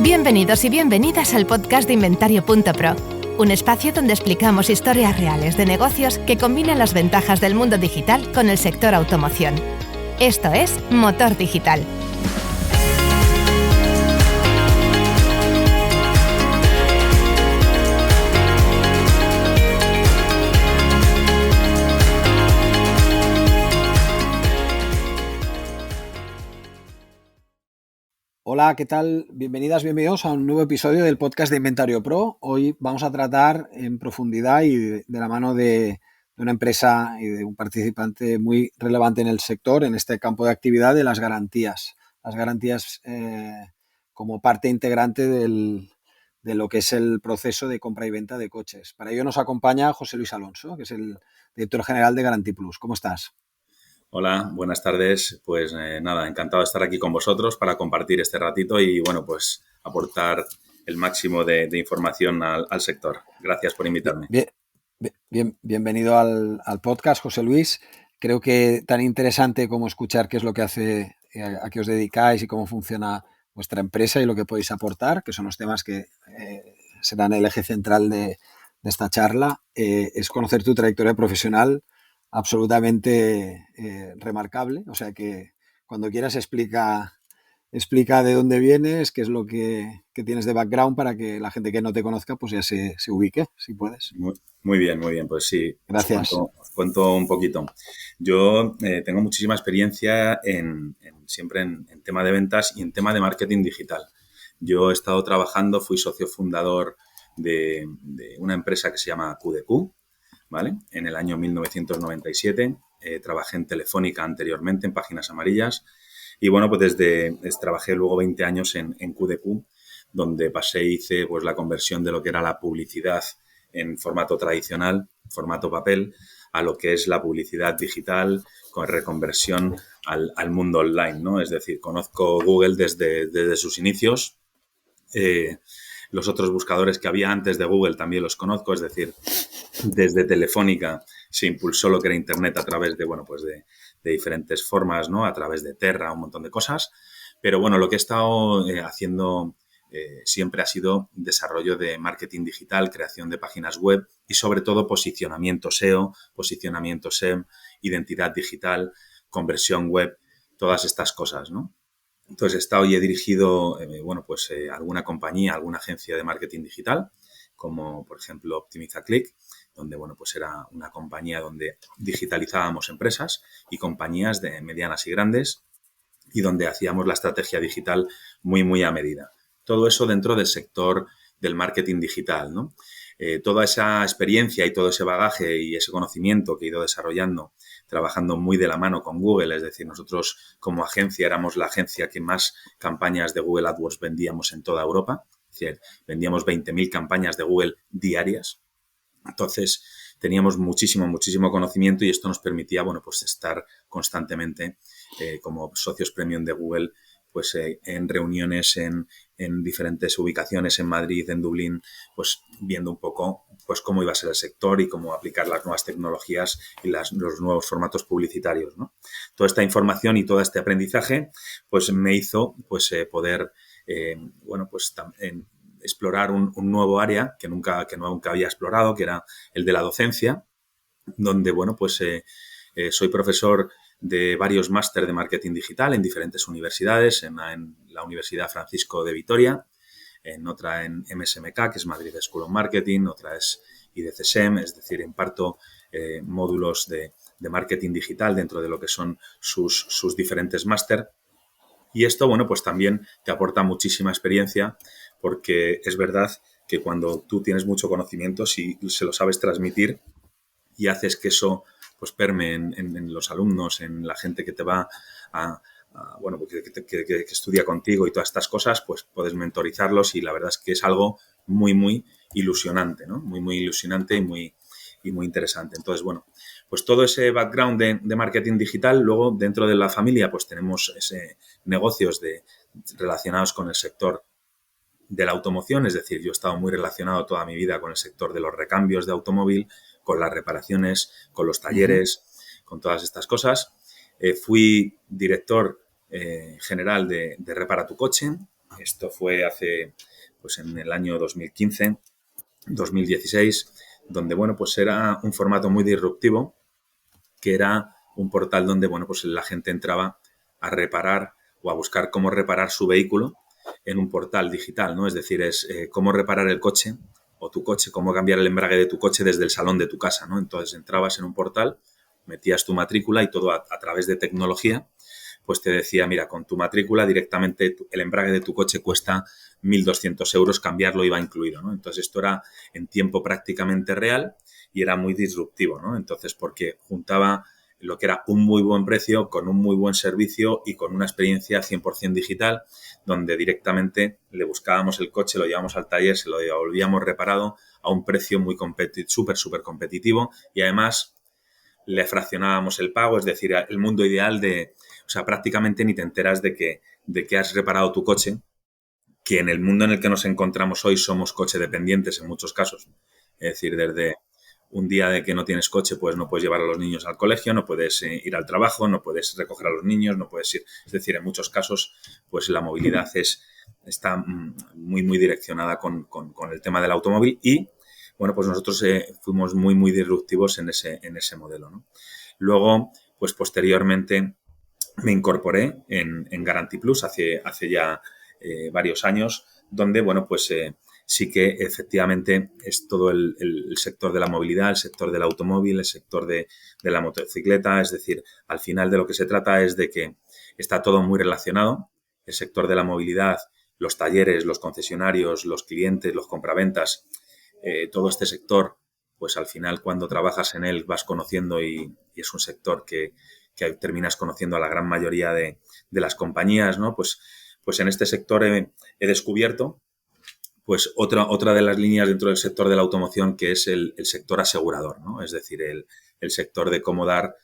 Bienvenidos y bienvenidas al podcast de Inventario.pro, un espacio donde explicamos historias reales de negocios que combinan las ventajas del mundo digital con el sector automoción. Esto es Motor Digital. Hola, ¿qué tal? Bienvenidas, bienvenidos a un nuevo episodio del podcast de Inventario Pro. Hoy vamos a tratar en profundidad y de la mano de una empresa y de un participante muy relevante en el sector, en este campo de actividad, de las garantías. Las garantías como parte integrante de lo que es el proceso de compra y venta de coches. Para ello nos acompaña José Luis Alonso, que es el director general de Garanti Plus. ¿Cómo estás? Hola, buenas tardes. Pues nada, encantado de estar aquí con vosotros para compartir este ratito y, bueno, pues aportar el máximo de información al sector. Gracias por invitarme. Bienvenido al podcast, José Luis. Creo que tan interesante como escuchar qué es lo que hace, a qué os dedicáis y cómo funciona vuestra empresa y lo que podéis aportar, que son los temas que serán el eje central de esta charla, es conocer tu trayectoria profesional absolutamente remarcable. O sea que cuando quieras explica de dónde vienes, qué es lo que tienes de background para que la gente que no te conozca pues ya se ubique, si puedes. Muy bien, muy bien. Pues sí, gracias. Os cuento un poquito. Yo tengo muchísima experiencia siempre en tema de ventas y en tema de marketing digital. Yo he estado trabajando, fui socio fundador de una empresa que se llama QDQ, ¿vale? En el año 1997 trabajé en Telefónica anteriormente, en Páginas Amarillas. Y bueno, pues trabajé luego 20 años en QDQ, donde hice pues la conversión de lo que era la publicidad en formato tradicional, formato papel, a lo que es la publicidad digital con reconversión al mundo online, ¿no? Es decir, conozco Google desde sus inicios. Los otros buscadores que había antes de Google también los conozco, es decir, desde Telefónica se impulsó lo que era Internet a través de diferentes formas, ¿no? A través de Terra, un montón de cosas. Pero bueno, lo que he estado haciendo siempre ha sido desarrollo de marketing digital, creación de páginas web y sobre todo posicionamiento SEO, posicionamiento SEM, identidad digital, conversión web, todas estas cosas, ¿no? Entonces he estado y he dirigido, alguna compañía, alguna agencia de marketing digital, como por ejemplo Optimiza Click, donde, bueno, pues era una compañía donde digitalizábamos empresas y compañías de medianas y grandes y donde hacíamos la estrategia digital muy, muy a medida. Todo eso dentro del sector del marketing digital, ¿no? Toda esa experiencia y todo ese bagaje y ese conocimiento que he ido desarrollando trabajando muy de la mano con Google, es decir, nosotros como agencia éramos la agencia que más campañas de Google AdWords vendíamos en toda Europa, es decir, vendíamos 20.000 campañas de Google diarias. Entonces, teníamos muchísimo conocimiento y esto nos permitía, bueno, pues estar constantemente como socios premium de Google, pues en reuniones en diferentes ubicaciones en Madrid, en Dublín, pues viendo un poco pues cómo iba a ser el sector y cómo aplicar las nuevas tecnologías y los nuevos formatos publicitarios, ¿no? Toda esta información y todo este aprendizaje pues me hizo pues poder explorar un nuevo área que nunca había explorado, que era el de la docencia, donde, bueno, pues soy profesor de varios máster de marketing digital en diferentes universidades, en la Universidad Francisco de Vitoria, en otra en MSMK, que es Madrid School of Marketing, otra es IDCSEM, es decir, imparto módulos de marketing digital dentro de lo que son sus diferentes máster. Y esto, bueno, pues también te aporta muchísima experiencia porque es verdad que cuando tú tienes mucho conocimiento, si se lo sabes transmitir y haces que eso pues permee en los alumnos, en la gente que te va que estudia contigo y todas estas cosas, pues puedes mentorizarlos y la verdad es que es algo muy, muy ilusionante, ¿no? Muy, muy ilusionante y muy interesante. Entonces, bueno, pues todo ese background de marketing digital, luego dentro de la familia pues tenemos negocios relacionados con el sector de la automoción, es decir, yo he estado muy relacionado toda mi vida con el sector de los recambios de automóvil, con las reparaciones, con los talleres, con todas estas cosas. Fui director general de Repara tu Coche. Esto fue pues en el año 2015, 2016, donde, bueno, pues era un formato muy disruptivo, que era un portal donde, bueno, pues la gente entraba a reparar o a buscar cómo reparar su vehículo en un portal digital, ¿no? Es decir, es cómo reparar el coche o tu coche, cómo cambiar el embrague de tu coche desde el salón de tu casa, ¿no? Entonces entrabas en un portal, metías tu matrícula y todo a través de tecnología, pues te decía, mira, con tu matrícula directamente el embrague de tu coche cuesta 1.200 euros, cambiarlo iba incluido, ¿no? Entonces esto era en tiempo prácticamente real y era muy disruptivo, ¿no? Entonces, porque juntaba lo que era un muy buen precio con un muy buen servicio y con una experiencia 100% digital, donde directamente le buscábamos el coche, lo llevábamos al taller, se lo devolvíamos reparado a un precio muy súper competitivo, y además le fraccionábamos el pago, es decir, el mundo ideal o sea, prácticamente ni te enteras de que has reparado tu coche, que en el mundo en el que nos encontramos hoy somos coche dependientes en muchos casos. Es decir, desde un día de que no tienes coche, pues no puedes llevar a los niños al colegio, no puedes ir al trabajo, no puedes recoger a los niños, no puedes ir. Es decir, en muchos casos, pues la movilidad está muy direccionada con el tema del automóvil, y, bueno, pues nosotros fuimos muy disruptivos en ese modelo, ¿no? Luego, pues posteriormente me incorporé en Guarantee Plus hace ya varios años, donde, bueno, pues sí que efectivamente es todo el sector de la movilidad, el sector del automóvil, el sector de la motocicleta. Es decir, al final de lo que se trata es de que está todo muy relacionado. El sector de la movilidad, los talleres, los concesionarios, los clientes, los compraventas, todo este sector, pues al final cuando trabajas en él vas conociendo, y es un sector que terminas conociendo a la gran mayoría de las compañías, ¿no? Pues en este sector he descubierto pues otra de las líneas dentro del sector de la automoción, que es el sector asegurador, ¿no? Es decir, el sector de cómo dar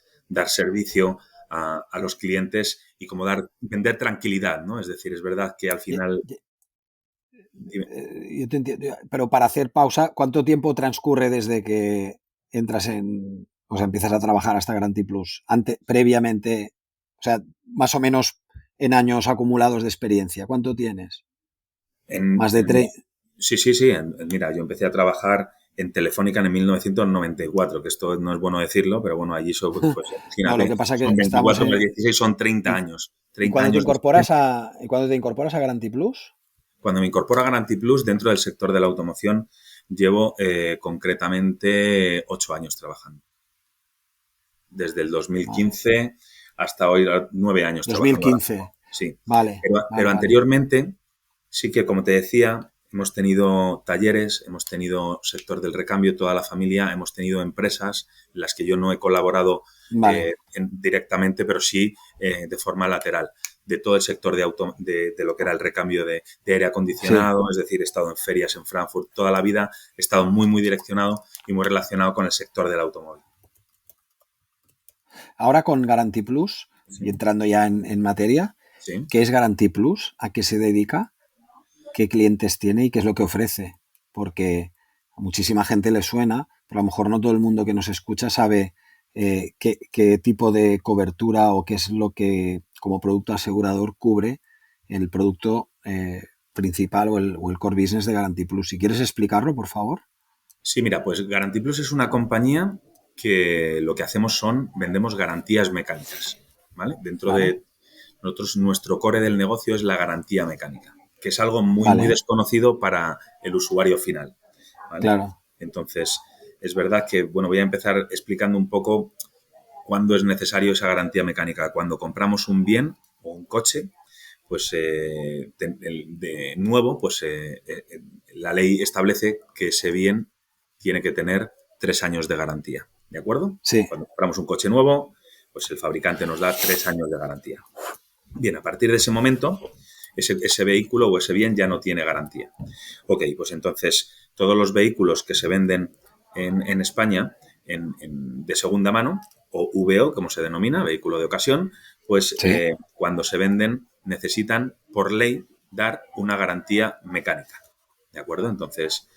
servicio a los clientes y cómo vender tranquilidad, ¿no? Es decir, es verdad que al final... Dime. Yo te entiendo, pero para hacer pausa, ¿cuánto tiempo transcurre desde que entras o sea, empiezas a trabajar hasta Guarantee Plus? Previamente, o sea, más o menos en años acumulados de experiencia, ¿cuánto tienes? Más de 3. Sí. Mira, yo empecé a trabajar en Telefónica en 1994, que esto no es bueno decirlo, pero bueno, allí pues imagínate, no, lo que pasa que son 24 más estamos 16, son 30 años. 30 ¿Y cuando años te incorporas a Guarantee Plus? Cuando me incorporo a Guarantee Plus, dentro del sector de la automoción, llevo concretamente 8 años trabajando. Desde el 2015 hasta hoy, 9 años 2015. trabajando. Sí. Vale. Pero anteriormente, sí que, como te decía, hemos tenido talleres, hemos tenido sector del recambio, toda la familia, hemos tenido empresas en las que yo no he colaborado directamente, pero sí de forma lateral, de todo el sector de lo que era el recambio de aire acondicionado. Sí. Es decir, he estado en ferias en Frankfurt toda la vida, he estado muy direccionado y muy relacionado con el sector del automóvil. Ahora con Guarantee Plus, sí, y entrando ya en materia, sí, ¿qué es Guarantee Plus? ¿A qué se dedica? ¿Qué clientes tiene y qué es lo que ofrece? Porque a muchísima gente le suena, pero a lo mejor no todo el mundo que nos escucha sabe qué tipo de cobertura o qué es lo que como producto asegurador cubre el producto principal o el core business de Guarantee Plus. Si quieres explicarlo, por favor. Sí, mira, pues Guarantee Plus es una compañía que lo que hacemos vendemos garantías mecánicas, ¿vale? De nosotros, nuestro core del negocio es la garantía mecánica, que es algo muy desconocido para el usuario final, ¿vale? Claro. Entonces, es verdad que, bueno, voy a empezar explicando un poco cuándo es necesario esa garantía mecánica. Cuando compramos un bien o un coche, pues de nuevo, pues la ley establece que ese bien tiene que tener 3 años de garantía, ¿de acuerdo? Sí. Cuando compramos un coche nuevo, pues el fabricante nos da 3 años de garantía. Bien, a partir de ese momento, ese vehículo o ese bien ya no tiene garantía. Ok, pues entonces todos los vehículos que se venden en España de segunda mano, o VO, como se denomina, vehículo de ocasión, pues sí, cuando se venden necesitan, por ley, dar una garantía mecánica, ¿de acuerdo? Entonces,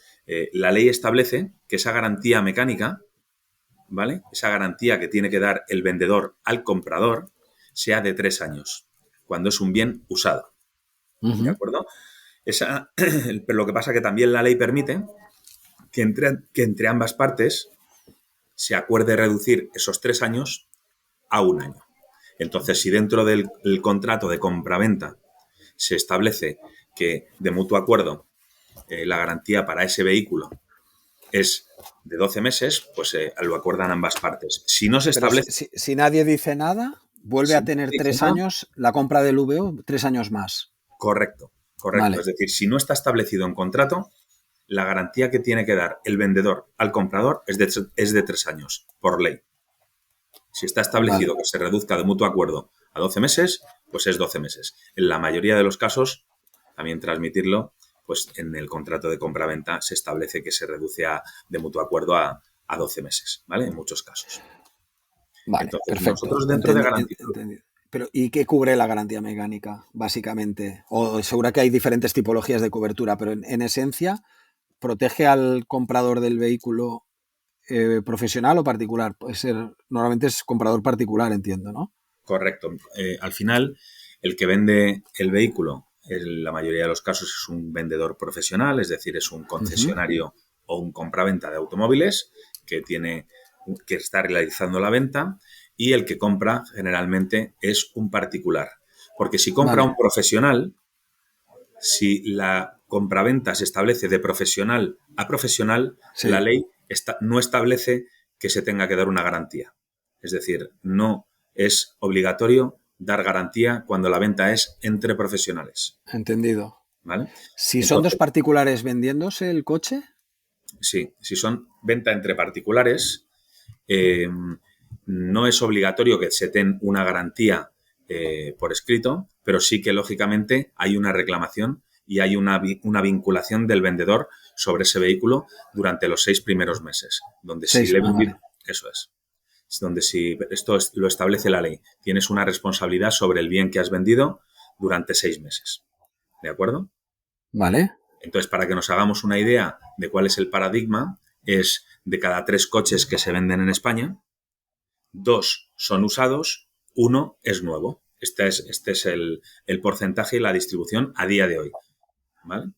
la ley establece que esa garantía mecánica, ¿vale? Esa garantía que tiene que dar el vendedor al comprador sea de 3 años. cuando es un bien usado. ¿De Ujú. acuerdo? Pero lo que pasa es que también la ley permite que entre ambas partes se acuerde reducir esos 3 años a 1 año. Entonces, si dentro del contrato de compraventa se establece que de mutuo acuerdo la garantía para ese vehículo es de 12 meses, pues lo acuerdan ambas partes. Si no se Pero si, establece, si nadie dice nada, vuelve si a no se tener dice 3 años la compra del VO, 3 años más. correcto, correcto. Es Vale, decir, si no está establecido en contrato, la garantía que tiene que dar el vendedor al comprador es de 3 años, por ley. Si está vale, establecido que se reduzca de mutuo acuerdo a 12 meses, pues es 12 meses. En la mayoría de los casos, también transmitirlo, pues en el contrato de compraventa se establece que se reduce de mutuo acuerdo a 12 meses, ¿vale? En muchos casos. vale, Entonces, perfecto. nosotros dentro de garantía, Entendido. Pero, ¿y qué cubre la garantía mecánica, básicamente? O seguro que hay diferentes tipologías de cobertura, pero en esencia, ¿protege al comprador del vehículo profesional o particular? Puede ser, normalmente es comprador particular, entiendo, ¿no? correcto. Al final, el que vende el vehículo, en la mayoría de los casos es un vendedor profesional, es decir, es un Ujú. concesionario o un compraventa de automóviles que está realizando la venta, y el que compra generalmente es un particular. Porque si compra un Vale, profesional, si la compraventa se establece de profesional a profesional, la sí, ley no establece que se tenga que dar una garantía. Es decir, no es obligatorio dar garantía cuando la venta es entre profesionales. entendido. ¿Vale? Si son dos Entonces, particulares vendiéndose el coche, sí, si son venta entre particulares, eh, no es obligatorio que se den una garantía por escrito, pero sí que lógicamente hay una reclamación y hay una vinculación del vendedor sobre ese vehículo durante los 6 primeros meses, donde si le he vendido, vale. eso es, donde si lo establece la ley, tienes una responsabilidad sobre el bien que has vendido durante 6 meses. ¿De acuerdo? Vale, Entonces, para que nos hagamos una idea de cuál es el paradigma, es de cada 3 coches que se venden en España, 2 son usados, 1 es nuevo. Este es el porcentaje y la distribución a día de hoy. ¿Vale?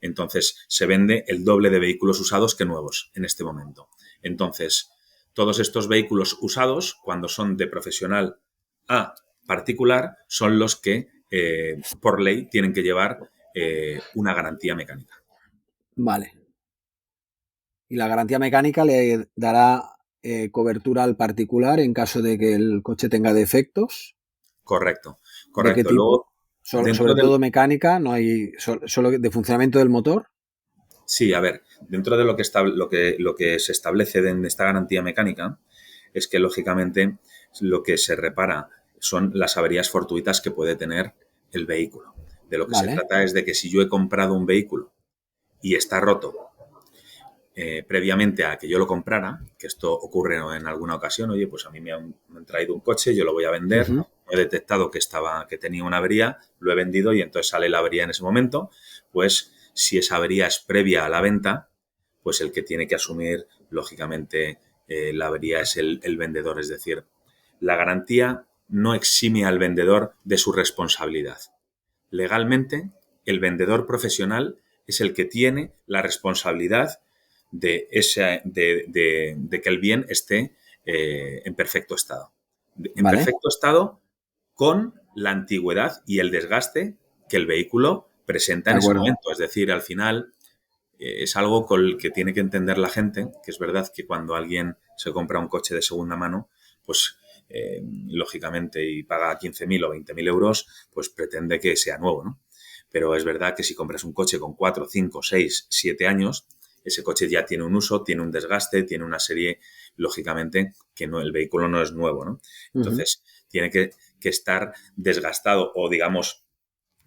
Entonces, se vende el doble de vehículos usados que nuevos en este momento. Entonces, todos estos vehículos usados, cuando son de profesional a particular, son los que, por ley, tienen que llevar una garantía mecánica. vale. Y la garantía mecánica le dará cobertura al particular en caso de que el coche tenga defectos. Correcto, ¿De qué correcto. Luego, tipo? dentro Sobre del... todo mecánica, no hay solo de funcionamiento del motor. Sí, a ver, dentro de lo que se establece en esta garantía mecánica es que, lógicamente, lo que se repara son las averías fortuitas que puede tener el vehículo. De lo que se Vale. trata es de que si yo he comprado un vehículo y está roto previamente a que yo lo comprara, que esto ocurre en alguna ocasión, oye, pues a mí me han traído un coche, yo lo voy a vender, Ujú. he detectado que tenía una avería, lo he vendido y entonces sale la avería en ese momento, pues si esa avería es previa a la venta, pues el que tiene que asumir, lógicamente, la avería es el vendedor. Es decir, la garantía no exime al vendedor de su responsabilidad. Legalmente, el vendedor profesional es el que tiene la responsabilidad de que el bien esté en perfecto estado. En Vale, perfecto estado con la antigüedad y el desgaste que el vehículo presenta de en ese acuerdo. momento. Es decir, al final es algo con el que tiene que entender la gente, que es verdad que cuando alguien se compra un coche de segunda mano, pues lógicamente y paga 15.000 o 20.000 euros, pues pretende que sea nuevo, ¿no? Pero es verdad que si compras un coche con 4, 5, 6, 7 años, ese coche ya tiene un uso, tiene un desgaste, tiene una serie, lógicamente, que no, el vehículo no es nuevo, ¿no? Ujú. Entonces, tiene que estar desgastado o, digamos,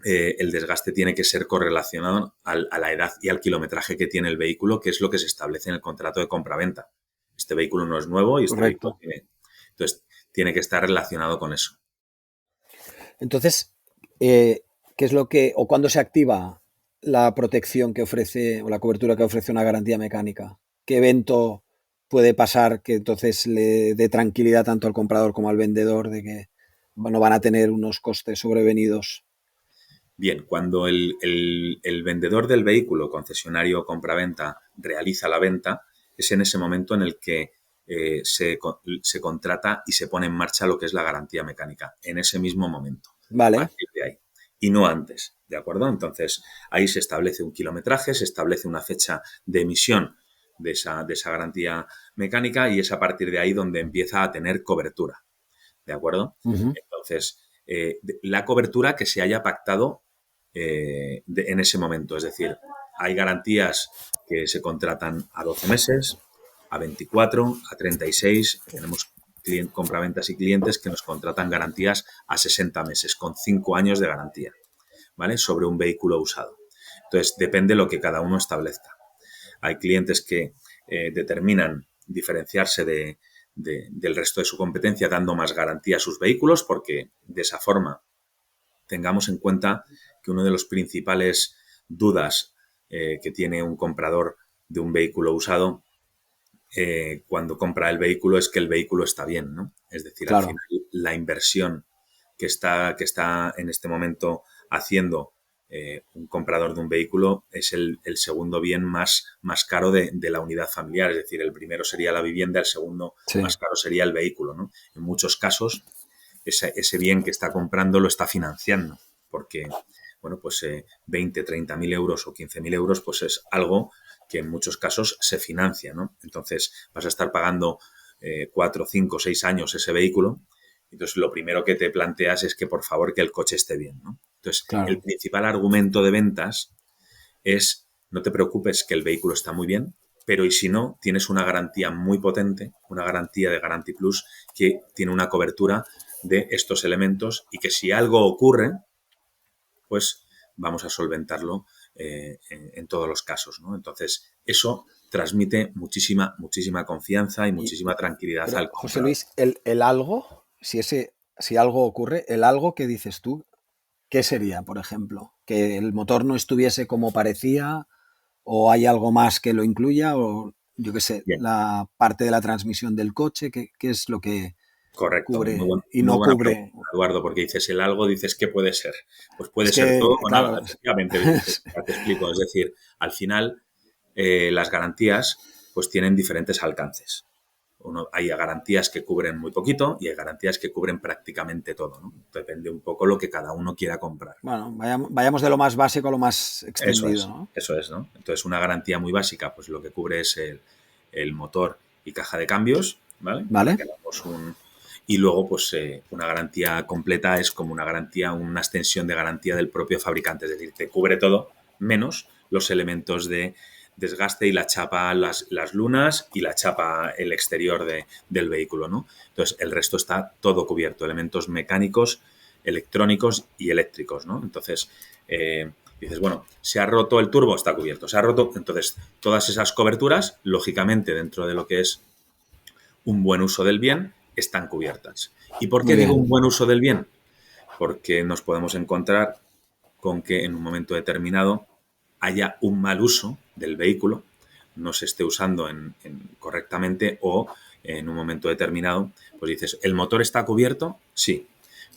el desgaste tiene que ser correlacionado a la edad y al kilometraje que tiene el vehículo, que es lo que se establece en el contrato de compraventa. Este vehículo no es nuevo y este vehículo Correcto. tiene... Entonces, tiene que estar relacionado con eso. Entonces, ¿qué es lo que, o cuándo se activa la protección que ofrece, o la cobertura que ofrece una garantía mecánica? ¿Qué evento puede pasar que entonces le dé tranquilidad tanto al comprador como al vendedor de que no van a tener unos costes sobrevenidos. Bien, cuando el vendedor del vehículo, concesionario o compraventa, realiza la venta, es en ese momento en el que se contrata y se pone en marcha lo que es la garantía mecánica, en ese mismo momento, a Vale. partir de ahí, y no antes, ¿de acuerdo? Entonces, ahí se establece un kilometraje, se establece una fecha de emisión de esa garantía mecánica y es a partir de ahí donde empieza a tener cobertura, ¿de acuerdo? Uh-huh. Entonces, la cobertura que se haya pactado en ese momento. Es decir, hay garantías que se contratan a 12 meses, a 24, a 36. Tenemos compraventas y clientes que nos contratan garantías a 60 meses, con 5 años de garantía, ¿vale? Sobre un vehículo usado. Entonces, depende lo que cada uno establezca. Hay clientes que determinan diferenciarse del resto de su competencia dando más garantía a sus vehículos porque de esa forma tengamos en cuenta que uno de los principales dudas que tiene un comprador de un vehículo usado cuando compra el vehículo es que el vehículo está bien, ¿no? Es decir, Claro. al final la inversión que está en este momento haciendo un comprador de un vehículo es el segundo bien más caro de la unidad familiar. Es decir, el primero sería la vivienda, el segundo más caro sería el vehículo, ¿no? En muchos casos, ese bien que está comprando lo está financiando, porque, bueno, pues 20, 30.000 euros o 15.000 euros, pues es algo que en muchos casos se financia, ¿no? Entonces vas a estar pagando 4, 5, 6 años ese vehículo. Entonces lo primero que te planteas es que por favor que el coche esté bien, ¿no? Entonces el principal argumento de ventas es no te preocupes que el vehículo está muy bien, pero y si no, tienes una garantía muy potente, una garantía de Guarantee Plus que tiene una cobertura de estos elementos y que si algo ocurre, pues vamos a solventarlo en todos los casos, ¿no? Entonces, eso transmite muchísima confianza y muchísima tranquilidad al comprador. José Luis, el algo, si algo ocurre, el algo que dices tú, ¿qué sería, por ejemplo? ¿Que el motor no estuviese como parecía o hay algo más que lo incluya o yo qué sé, Bien. la parte de la transmisión del coche, ¿qué es lo que Correcto, cubre muy no buena cubre? pregunta, Eduardo, porque dices el algo, dices ¿qué puede ser? Pues puede Es ser que, todo o claro, nada, efectivamente, te explico. Es decir, al final las garantías pues tienen diferentes alcances. Hay garantías que cubren muy poquito y hay garantías que cubren prácticamente todo, ¿no? Depende un poco lo que cada uno quiera comprar. Bueno, vayamos de lo más básico a lo más extendido, ¿no? Eso es, ¿no? Entonces, una garantía muy básica, pues lo que cubre es el motor y caja de cambios, ¿vale? ¿Vale? Y luego, pues, una garantía completa es como una garantía, una extensión de garantía del propio fabricante. Es decir, te cubre todo, menos los elementos de desgaste y la chapa, las lunas y la chapa, el exterior del vehículo, ¿no? Entonces, el resto está todo cubierto, elementos mecánicos, electrónicos y eléctricos, ¿no? Entonces, dices, bueno, se ha roto el turbo, está cubierto, se ha roto. Entonces, todas esas coberturas, lógicamente, dentro de lo que es un buen uso del bien, están cubiertas. ¿Y por qué digo un buen uso del bien? Porque nos podemos encontrar con que en un momento determinado haya un mal uso del vehículo, no se esté usando correctamente o en un momento determinado, pues dices, ¿el motor está cubierto? Sí.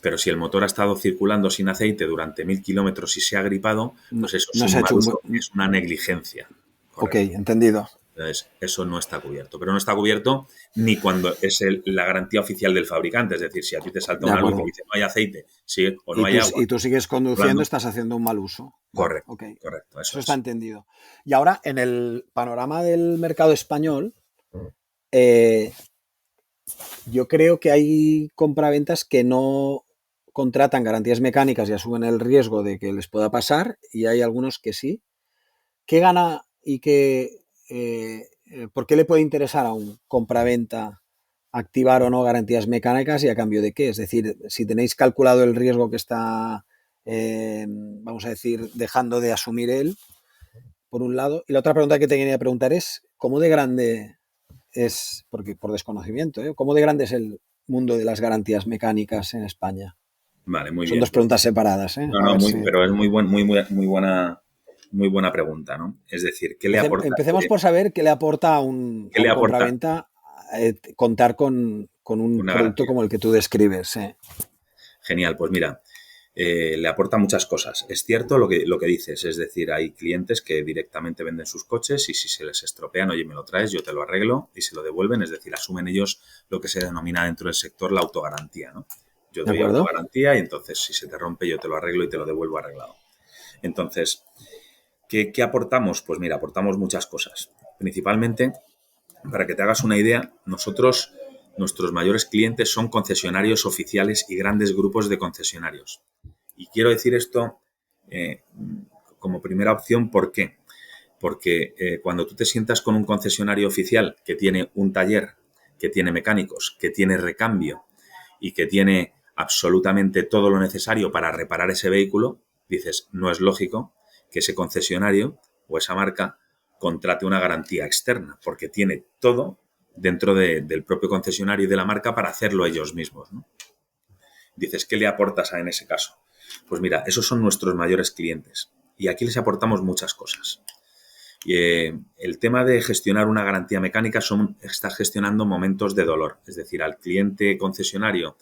Pero si el motor ha estado circulando sin aceite durante 1.000 kilómetros y se ha gripado, pues eso es un mal uso, es una negligencia. Correcto. Ok, entendido. Entonces, eso no está cubierto. Pero no está cubierto ni cuando es la garantía oficial del fabricante. Es decir, si a ti te salta una luz y dice no hay aceite, sí, o no hay agua. Y tú sigues conduciendo, estás haciendo un mal uso. Correcto, okay. Correcto. Eso está entendido. Y ahora, en el panorama del mercado español, yo creo que hay compraventas que no contratan garantías mecánicas y asumen el riesgo de que les pueda pasar, y hay algunos que sí. ¿Qué gana y por qué le puede interesar a un compraventa activar o no garantías mecánicas y a cambio de qué? Es decir, si tenéis calculado el riesgo que está, vamos a decir, dejando de asumir él, por un lado. Y la otra pregunta que te quería preguntar es, ¿cómo de grande es, porque por desconocimiento, ¿cómo de grande es el mundo de las garantías mecánicas en España? Vale, muy bien. Son dos preguntas separadas, ¿eh? No, pero es muy buena pregunta, ¿no? Es decir, ¿qué le aporta? Empecemos por saber qué le aporta a un compraventa contar con un producto como el que tú describes. Genial, pues mira, le aporta muchas cosas. Es cierto lo que dices, es decir, hay clientes que directamente venden sus coches y si se les estropean, oye, me lo traes, yo te lo arreglo y se lo devuelven, es decir, asumen ellos lo que se denomina dentro del sector la autogarantía, ¿no? Yo ¿De doy acuerdo? autogarantía y entonces si se te rompe yo te lo arreglo y te lo devuelvo arreglado. Entonces, ¿qué aportamos? Pues mira, aportamos muchas cosas. Principalmente, para que te hagas una idea, nuestros mayores clientes son concesionarios oficiales y grandes grupos de concesionarios. Y quiero decir esto como primera opción, ¿por qué? Porque cuando tú te sientas con un concesionario oficial que tiene un taller, que tiene mecánicos, que tiene recambio y que tiene absolutamente todo lo necesario para reparar ese vehículo, dices, no es lógico que ese concesionario o esa marca contrate una garantía externa, porque tiene todo dentro del propio concesionario y de la marca para hacerlo ellos mismos, ¿no? Dices, ¿qué le aportas en ese caso? Pues mira, esos son nuestros mayores clientes y aquí les aportamos muchas cosas. El tema de gestionar una garantía mecánica estás gestionando momentos de dolor, es decir, al cliente concesionario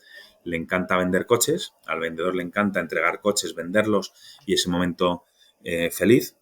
le encanta vender coches, al vendedor le encanta entregar coches, venderlos y ese momento feliz,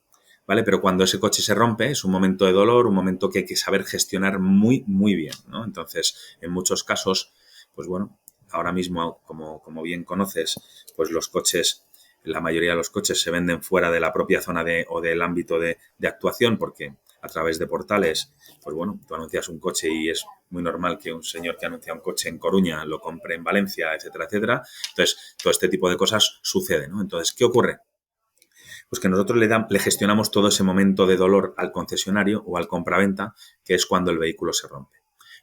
¿vale? Pero cuando ese coche se rompe es un momento de dolor, un momento que hay que saber gestionar muy, muy bien, ¿no? Entonces, en muchos casos, pues bueno, ahora mismo, como bien conoces, pues los coches, la mayoría de los coches se venden fuera de la propia zona o del ámbito de actuación porque a través de portales, pues bueno, tú anuncias un coche y es muy normal que un señor que anuncia un coche en Coruña lo compre en Valencia, etcétera, etcétera. Entonces, todo este tipo de cosas sucede, ¿no? Entonces, ¿qué ocurre? Pues que nosotros le gestionamos todo ese momento de dolor al concesionario o al compraventa, que es cuando el vehículo se rompe.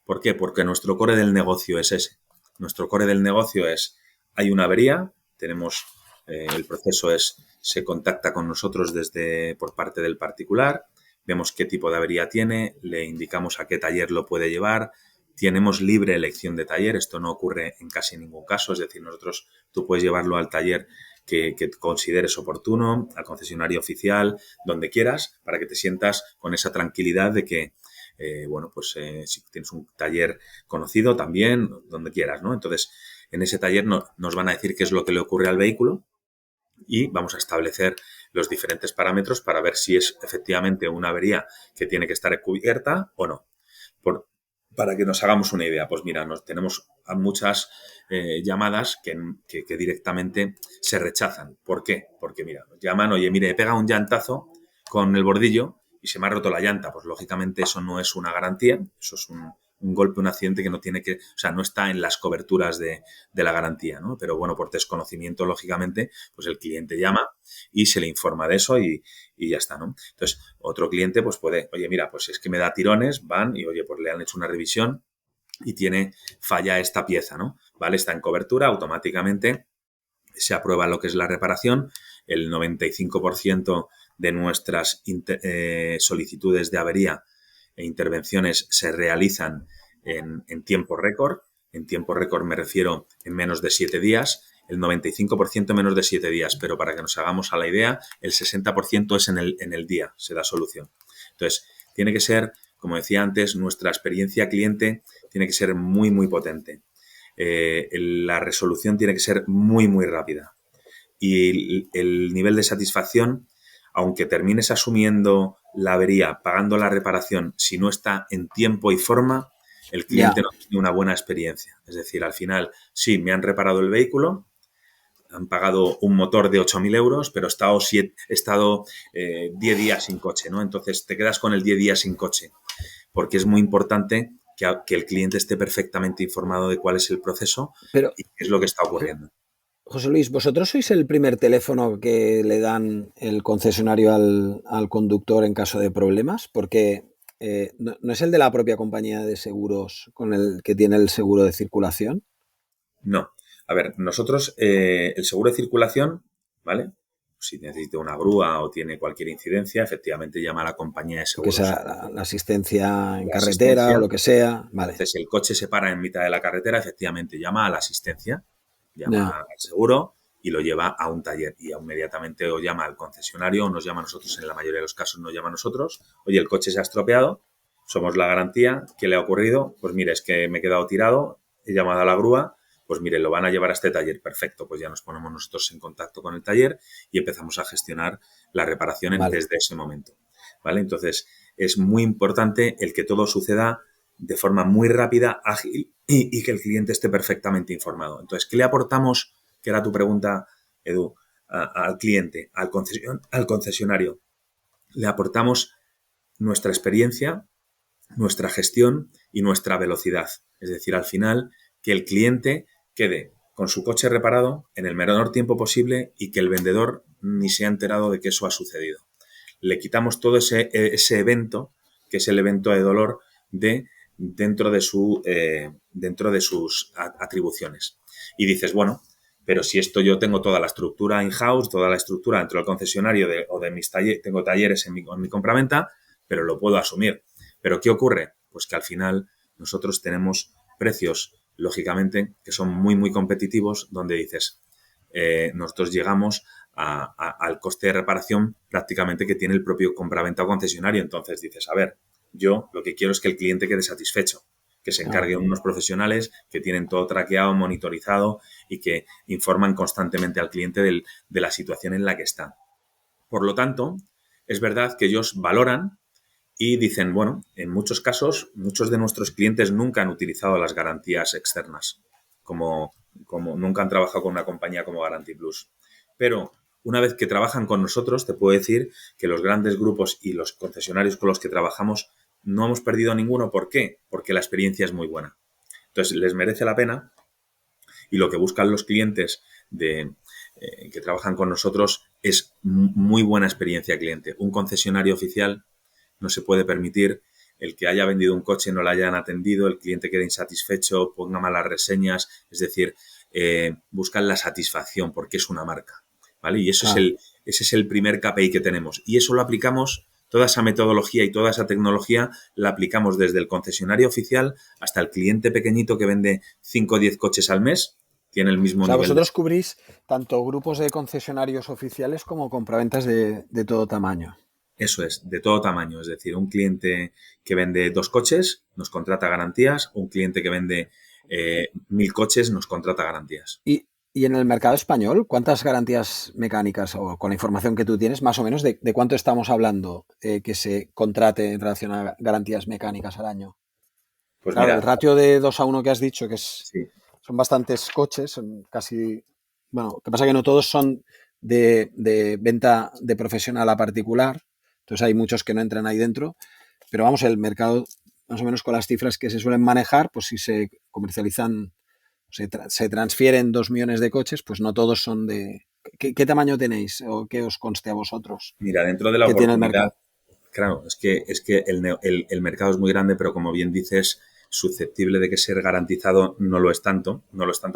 ¿Por qué? Porque nuestro core del negocio es ese. Nuestro core del negocio es, hay una avería, tenemos, el proceso se contacta con nosotros por parte del particular, vemos qué tipo de avería tiene, le indicamos a qué taller lo puede llevar, tenemos libre elección de taller, esto no ocurre en casi ningún caso, es decir, tú puedes llevarlo al taller que consideres oportuno, al concesionario oficial, donde quieras, para que te sientas con esa tranquilidad de que, si tienes un taller conocido también, donde quieras, ¿no? Entonces, en ese taller nos van a decir qué es lo que le ocurre al vehículo y vamos a establecer los diferentes parámetros para ver si es efectivamente una avería que tiene que estar cubierta o no. Para que nos hagamos una idea, pues mira, tenemos muchas llamadas que directamente se rechazan. ¿Por qué? Porque mira, nos llaman, oye, mire, he pegado un llantazo con el bordillo y se me ha roto la llanta. Pues lógicamente eso no es una garantía, eso es un golpe, un accidente que no está en las coberturas de la garantía, ¿no? Pero bueno, por desconocimiento, lógicamente, pues el cliente llama y se le informa de eso y ya está, ¿no? Entonces, otro cliente pues puede, oye, mira, pues es que me da tirones, van y, oye, pues le han hecho una revisión y falla esta pieza, ¿no? Vale, está en cobertura, automáticamente se aprueba lo que es la reparación, el 95% de nuestras solicitudes de avería e intervenciones se realizan en tiempo récord. En tiempo récord me refiero en menos de 7 días, el 95% menos de 7 días, pero para que nos hagamos a la idea, el 60% es en el día, se da solución. Entonces, tiene que ser, como decía antes, nuestra experiencia cliente tiene que ser muy, muy potente. La resolución tiene que ser muy, muy rápida. Y el nivel de satisfacción, aunque termines asumiendo la avería, pagando la reparación, si no está en tiempo y forma, el cliente no tiene una buena experiencia. Es decir, al final, sí, me han reparado el vehículo, han pagado un motor de 8.000 euros, pero he estado 10 días sin coche, ¿no? Entonces, te quedas con el 10 días sin coche, porque es muy importante que el cliente esté perfectamente informado de cuál es el proceso y qué es lo que está ocurriendo. José Luis, ¿vosotros sois el primer teléfono que le dan el concesionario al conductor en caso de problemas? Porque ¿no es el de la propia compañía de seguros con el que tiene el seguro de circulación? No. A ver, nosotros, el seguro de circulación, ¿vale? Si necesita una grúa o tiene cualquier incidencia, efectivamente llama a la compañía de seguros. Que sea la asistencia en carretera o lo que sea. Vale. Entonces, el coche se para en mitad de la carretera, efectivamente llama a la asistencia, llama al seguro y lo lleva a un taller. Y inmediatamente o llama al concesionario o nos llama a nosotros, en la mayoría de los casos nos llama a nosotros. Oye, el coche se ha estropeado, somos la garantía, ¿qué le ha ocurrido? Pues mire, es que me he quedado tirado, he llamado a la grúa, pues mire, lo van a llevar a este taller, perfecto, pues ya nos ponemos nosotros en contacto con el taller y empezamos a gestionar la reparación desde ese momento, ¿vale? Entonces, es muy importante el que todo suceda de forma muy rápida, ágil y que el cliente esté perfectamente informado. Entonces, ¿qué le aportamos? Que era tu pregunta, Edu, al cliente, al concesionario. Le aportamos nuestra experiencia, nuestra gestión y nuestra velocidad. Es decir, al final, que el cliente quede con su coche reparado en el menor tiempo posible y que el vendedor ni se ha enterado de que eso ha sucedido. Le quitamos todo ese evento, que es el evento de dolor, dentro de sus atribuciones. Y dices, bueno, pero si esto yo tengo toda la estructura in-house, toda la estructura dentro del concesionario o de mis talleres, tengo talleres en mi compraventa, pero lo puedo asumir. ¿Pero qué ocurre? Pues que al final nosotros tenemos precios, lógicamente, que son muy, muy competitivos, donde dices, nosotros llegamos al coste de reparación prácticamente que tiene el propio compraventa o concesionario. Entonces dices, a ver, yo lo que quiero es que el cliente quede satisfecho, que se encarguen unos profesionales que tienen todo traqueado, monitorizado y que informan constantemente al cliente de la situación en la que está. Por lo tanto, es verdad que ellos valoran y dicen, bueno, en muchos casos, muchos de nuestros clientes nunca han utilizado las garantías externas, como nunca han trabajado con una compañía como Guarantee Plus. Pero una vez que trabajan con nosotros, te puedo decir que los grandes grupos y los concesionarios con los que trabajamos no hemos perdido ninguno. ¿Por qué? Porque la experiencia es muy buena. Entonces, les merece la pena y lo que buscan los clientes que trabajan con nosotros es muy buena experiencia cliente. Un concesionario oficial no se puede permitir el que haya vendido un coche no le hayan atendido, el cliente quede insatisfecho, ponga malas reseñas, es decir, buscan la satisfacción porque es una marca, ¿vale? Y ese es el primer KPI que tenemos. Y eso lo aplicamos, toda esa metodología y toda esa tecnología la aplicamos desde el concesionario oficial hasta el cliente pequeñito que vende 5 o 10 coches al mes, tiene el mismo nivel. Vosotros cubrís tanto grupos de concesionarios oficiales como compraventas de todo tamaño. Eso es, de todo tamaño. Es decir, un cliente que vende 2 coches nos contrata garantías, un cliente que vende 1000 coches nos contrata garantías. Y en el mercado español, ¿cuántas garantías mecánicas, o con la información que tú tienes, más o menos, de cuánto estamos hablando que se contrate en relación a garantías mecánicas al año? Pues claro, mira, el ratio de 2-1 que has dicho, que sí. Son bastantes coches, son casi... Bueno, lo que pasa es que no todos son de venta de profesional a particular, entonces hay muchos que no entran ahí dentro, pero vamos, el mercado, más o menos con las cifras que se suelen manejar, pues si se comercializan, se transfieren 2 millones de coches, pues no todos son de... ¿Qué tamaño tenéis o qué os conste a vosotros? Mira, dentro de la oportunidad, claro, es que el mercado es muy grande, pero como bien dices, susceptible de que ser garantizado no lo es tanto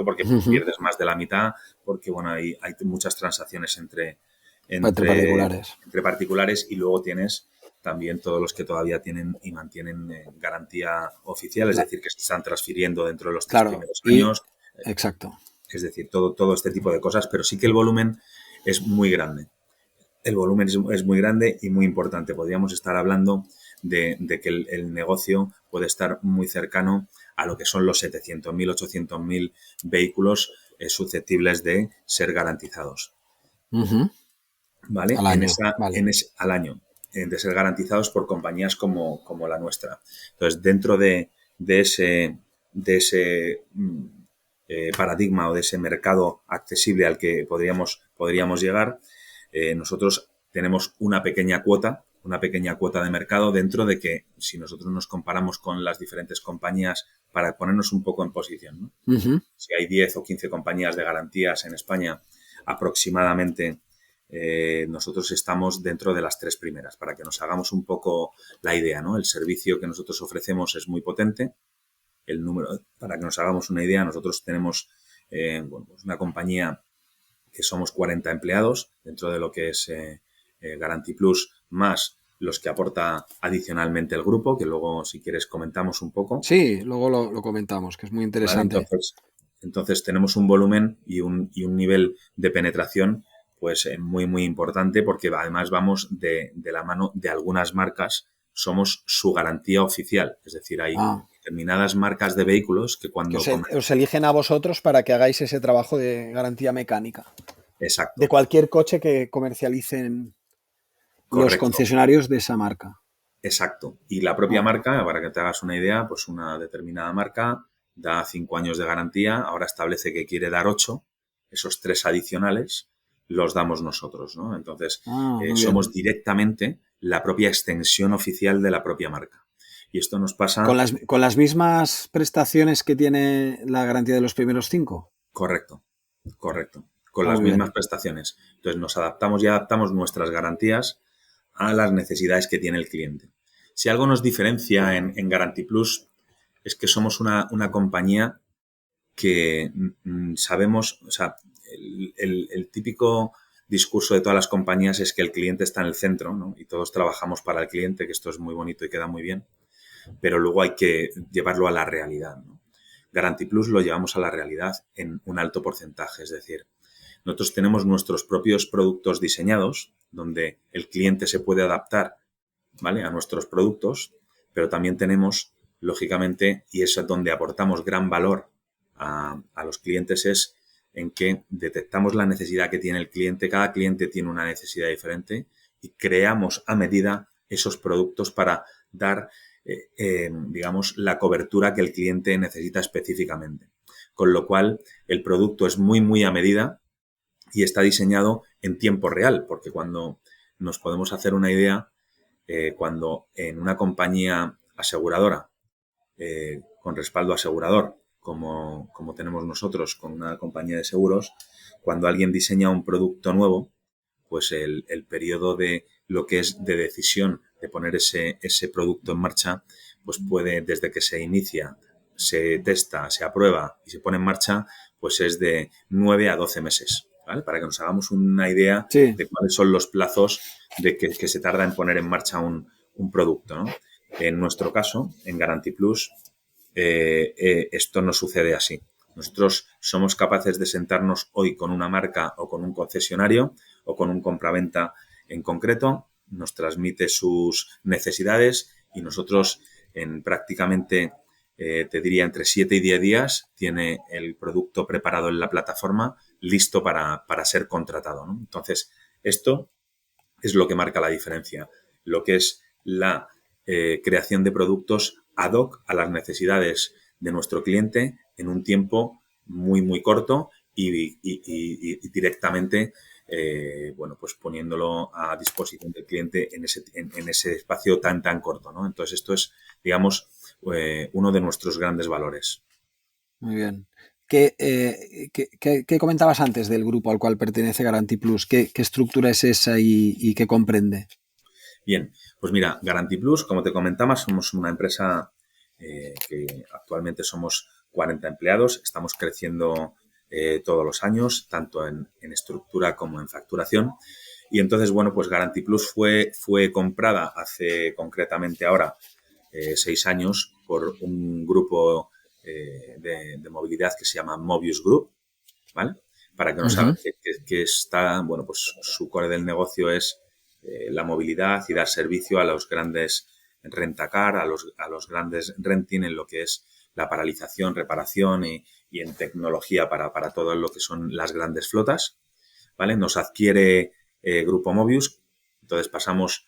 porque pierdes más de la mitad, porque bueno, hay muchas transacciones entre particulares y luego tienes también todos los que todavía tienen y mantienen garantía oficial, es decir, que se están transfiriendo dentro de los 3 primeros años. Exacto. Es decir, todo este tipo de cosas, pero sí que el volumen es muy grande. El volumen es muy grande y muy importante. Podríamos estar hablando de que el negocio puede estar muy cercano a lo que son los 700.000, 800.000 vehículos susceptibles de ser garantizados. ¿Vale? Al año. Al año, de ser garantizados por compañías como la nuestra. Entonces, dentro de ese paradigma o de ese mercado accesible al que podríamos llegar, nosotros tenemos una pequeña cuota de mercado dentro de que si nosotros nos comparamos con las diferentes compañías para ponernos un poco en posición, ¿no? Si hay 10 o 15 compañías de garantías en España aproximadamente, nosotros estamos dentro de las 3 primeras, para que nos hagamos un poco la idea, ¿no? El servicio que nosotros ofrecemos es muy potente. El número, para que nos hagamos una idea, nosotros tenemos una compañía que somos 40 empleados dentro de lo que es Guarantee Plus, más los que aporta adicionalmente el grupo, que luego, si quieres, comentamos un poco. Sí, luego lo comentamos, que es muy interesante. ¿Vale? Entonces tenemos un volumen y un nivel de penetración pues muy, muy importante, porque además vamos de la mano de algunas marcas, somos su garantía oficial. Es decir, hay determinadas marcas de vehículos que Que cuando... os eligen a vosotros para que hagáis ese trabajo de garantía mecánica de Exacto, cualquier coche que comercialicen los correcto, concesionarios de esa marca. exacto. Y la propia Ah, marca, para que te hagas una idea, pues una determinada marca da 5 años de garantía, ahora establece que quiere dar 8, esos 3 adicionales los damos nosotros, ¿no? Entonces, muy bien. somos directamente la propia extensión oficial de la propia marca. Y esto nos pasa, Con las mismas prestaciones que tiene la garantía de los primeros 5? correcto, correcto, con las Muy mismas bien. prestaciones. Entonces, nos adaptamos y adaptamos nuestras garantías a las necesidades que tiene el cliente. Si algo nos diferencia en Guarantee Plus es que somos una compañía que sabemos, o sea, el típico discurso de todas las compañías es que el cliente está en el centro, ¿no? Y todos trabajamos para el cliente, que esto es muy bonito y queda muy bien, pero luego hay que llevarlo a la realidad, ¿no? Guarantee Plus lo llevamos a la realidad en un alto porcentaje, es decir, nosotros tenemos nuestros propios productos diseñados, donde el cliente se puede adaptar, ¿vale?, a nuestros productos, pero también tenemos, lógicamente, y es donde aportamos gran valor a los clientes, es en que detectamos la necesidad que tiene el cliente. Cada cliente tiene una necesidad diferente y creamos a medida esos productos para dar, digamos, la cobertura que el cliente necesita específicamente. Con lo cual, el producto es muy, muy a medida y está diseñado en tiempo real, porque cuando nos podemos hacer una idea, cuando en una compañía aseguradora, con respaldo asegurador, como tenemos nosotros con una compañía de seguros, cuando alguien diseña un producto nuevo, pues el periodo de lo que es de decisión de poner ese producto en marcha, pues puede, desde que se inicia, se testa, se aprueba y se pone en marcha, pues es de 9 a 12 meses, ¿vale? Para que nos hagamos una idea Sí, de cuáles son los plazos de que se tarda en poner en marcha un producto, ¿no? En nuestro caso, en Guarantee Plus, esto no sucede así. Nosotros somos capaces de sentarnos hoy con una marca o con un concesionario o con un compraventa en concreto, nos transmite sus necesidades y nosotros en prácticamente, te diría, entre 7 y 10 días tiene el producto preparado en la plataforma listo para ser contratado, ¿no? Entonces, esto es lo que marca la diferencia, lo que es la creación de productos ad hoc a las necesidades de nuestro cliente en un tiempo muy, muy corto y directamente, bueno, pues poniéndolo a disposición del cliente en ese espacio tan, tan corto, ¿no? Entonces, esto es, digamos, uno de nuestros grandes valores. muy bien. ¿Qué comentabas antes del grupo al cual pertenece Guarantee Plus? ¿Qué estructura es esa y qué comprende? Bien, pues mira, Guarantee Plus, como te comentaba, somos una empresa que actualmente somos 40 empleados, estamos creciendo todos los años, tanto en estructura como en facturación. Y entonces, bueno, pues Guarantee Plus fue comprada hace concretamente ahora 6 años por un grupo de movilidad que se llama Mobius Group, ¿vale? Para que no sabe Ujú. que está, bueno, pues su core del negocio es la movilidad y dar servicio a los grandes rentacar, a los grandes renting en lo que es la paralización, reparación y en tecnología para todo lo que son las grandes flotas, ¿vale? Nos adquiere Grupo Mobius, entonces pasamos,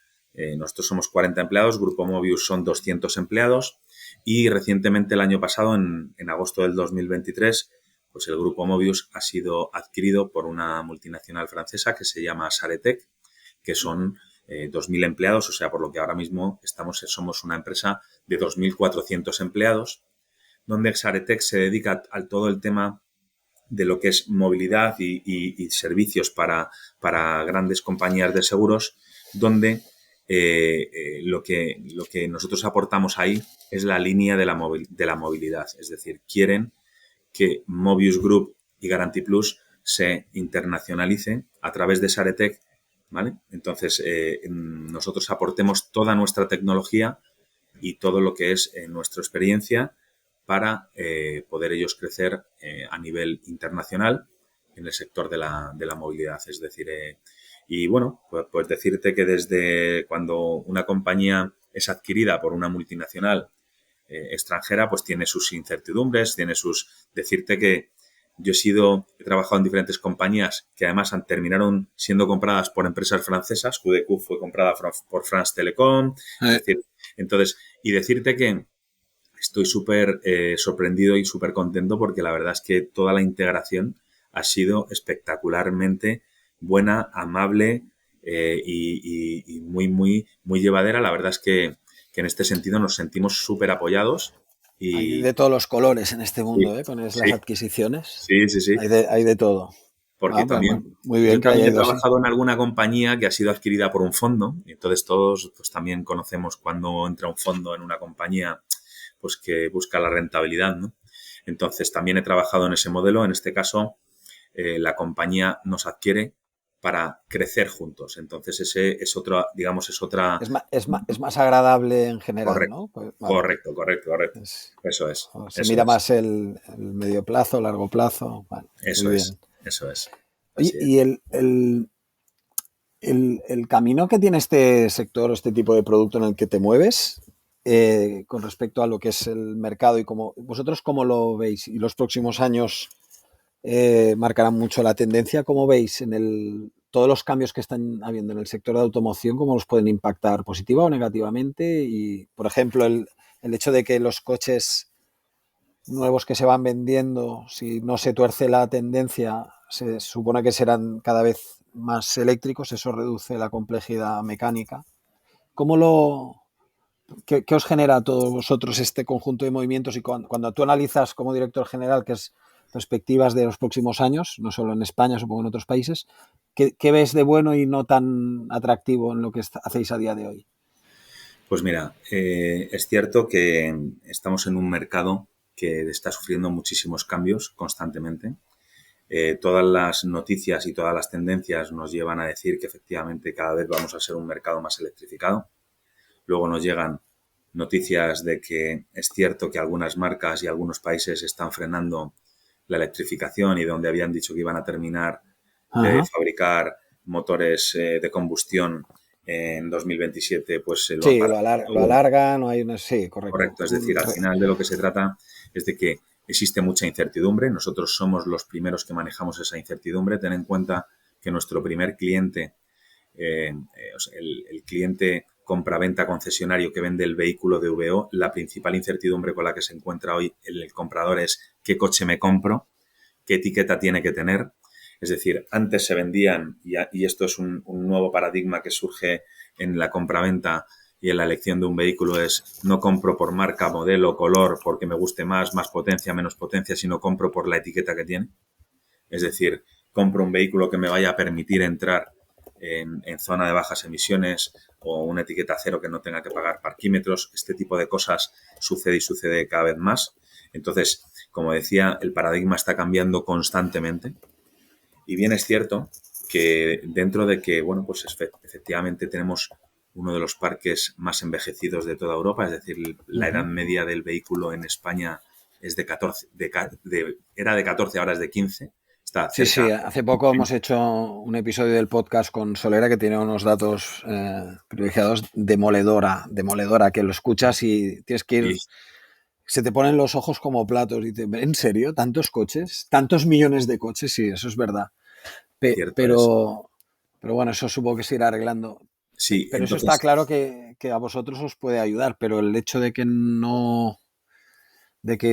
nosotros somos 40 empleados, Grupo Mobius son 200 empleados y recientemente el año pasado, en agosto del 2023, pues el Grupo Mobius ha sido adquirido por una multinacional francesa que se llama Saretec, que son 2.000 empleados, o sea, por lo que ahora mismo somos una empresa de 2.400 empleados, donde Saretec se dedica a todo el tema de lo que es movilidad y servicios para grandes compañías de seguros, donde lo que nosotros aportamos ahí es la línea de la movilidad. Es decir, quieren que Mobius Group y Guarantee Plus se internacionalicen a través de Saretec, ¿vale? Entonces, nosotros aportemos toda nuestra tecnología y todo lo que es nuestra experiencia para poder ellos crecer a nivel internacional en el sector de la movilidad. Es decir, y bueno, pues decirte que desde cuando una compañía es adquirida por una multinacional extranjera, pues tiene sus incertidumbres, tiene sus... Decirte que yo he trabajado en diferentes compañías que además terminaron siendo compradas por empresas francesas. QDQ fue comprada por France Telecom. Es decir, entonces, y decirte que estoy súper sorprendido y súper contento porque la verdad es que toda la integración ha sido espectacularmente buena, amable y muy, muy, muy llevadera. La verdad es que en este sentido nos sentimos súper apoyados. Hay de todos los colores en este mundo, Sí, con las sí, adquisiciones. sí, sí, sí. Hay de todo. Porque también, Bueno, muy bien yo que haya también he ido así. trabajado en alguna compañía que ha sido adquirida por un fondo, y entonces todos pues también conocemos cuando entra un fondo en una compañía pues que busca la rentabilidad, ¿no? Entonces también he trabajado en ese modelo. En este caso, la compañía nos adquiere para crecer juntos. Entonces ese es otra, digamos, es otra... Es más agradable en general, Correcto, ¿no? Pues, vale. correcto. Eso es, Se eso mira es. más el medio plazo, largo plazo. Vale, muy Eso bien. es, eso es. Oye, Así es. y el camino que tiene este sector, este tipo de producto en el que te mueves, con respecto a lo que es el mercado y vosotros cómo lo veis, y los próximos años marcarán mucho la tendencia, ¿cómo veis todos los cambios que están habiendo en el sector de automoción, cómo los pueden impactar positiva o negativamente? Y, por ejemplo, el hecho de que los coches nuevos que se van vendiendo, si no se tuerce la tendencia, se supone que serán cada vez más eléctricos, eso reduce la complejidad mecánica. ¿Qué os genera a todos vosotros este conjunto de movimientos? Y cuando tú analizas como director general, que es perspectivas de los próximos años, no solo en España, supongo en otros países, ¿qué ves de bueno y no tan atractivo en lo que hacéis a día de hoy? Pues mira, es cierto que estamos en un mercado que está sufriendo muchísimos cambios constantemente. Todas las noticias y todas las tendencias nos llevan a decir que efectivamente cada vez vamos a ser un mercado más electrificado. Luego nos llegan noticias de que es cierto que algunas marcas y algunos países están frenando la electrificación y donde habían dicho que iban a terminar de fabricar motores de combustión en 2027, pues lo han Sí, parado lo todo. alargan, sí, correcto. Correcto, es decir, al final de lo que se trata es de que existe mucha incertidumbre. Nosotros somos los primeros que manejamos esa incertidumbre. Ten en cuenta que nuestro primer cliente, o sea, el cliente compra-venta concesionario que vende el vehículo de VO, la principal incertidumbre con la que se encuentra hoy el comprador es qué coche me compro, qué etiqueta tiene que tener. Es decir, antes se vendían, y esto es un nuevo paradigma que surge en la compraventa y en la elección de un vehículo, es no compro por marca, modelo, color, porque me guste más potencia, menos potencia, sino compro por la etiqueta que tiene. Es decir, compro un vehículo que me vaya a permitir entrar en zona de bajas emisiones o una etiqueta cero que no tenga que pagar parquímetros. Este tipo de cosas sucede y sucede cada vez más. Entonces, como decía, el paradigma está cambiando constantemente. Y bien es cierto que dentro de que, bueno, pues efectivamente tenemos uno de los parques más envejecidos de toda Europa, es decir, la edad media del vehículo en España es de 14, era de 14, ahora es de 15. Está cerca. Sí, hace poco hemos hecho un episodio del podcast con Solera que tiene unos datos privilegiados demoledora, que lo escuchas y tienes que ir... Sí. Se te ponen los ojos como platos y ¿en serio? ¿Tantos coches? ¿Tantos millones de coches? Sí, eso es verdad. Cierto es. Pero bueno, eso supongo que se irá arreglando. Sí, Pero eso está entonces, claro que a vosotros os puede ayudar, pero el hecho de que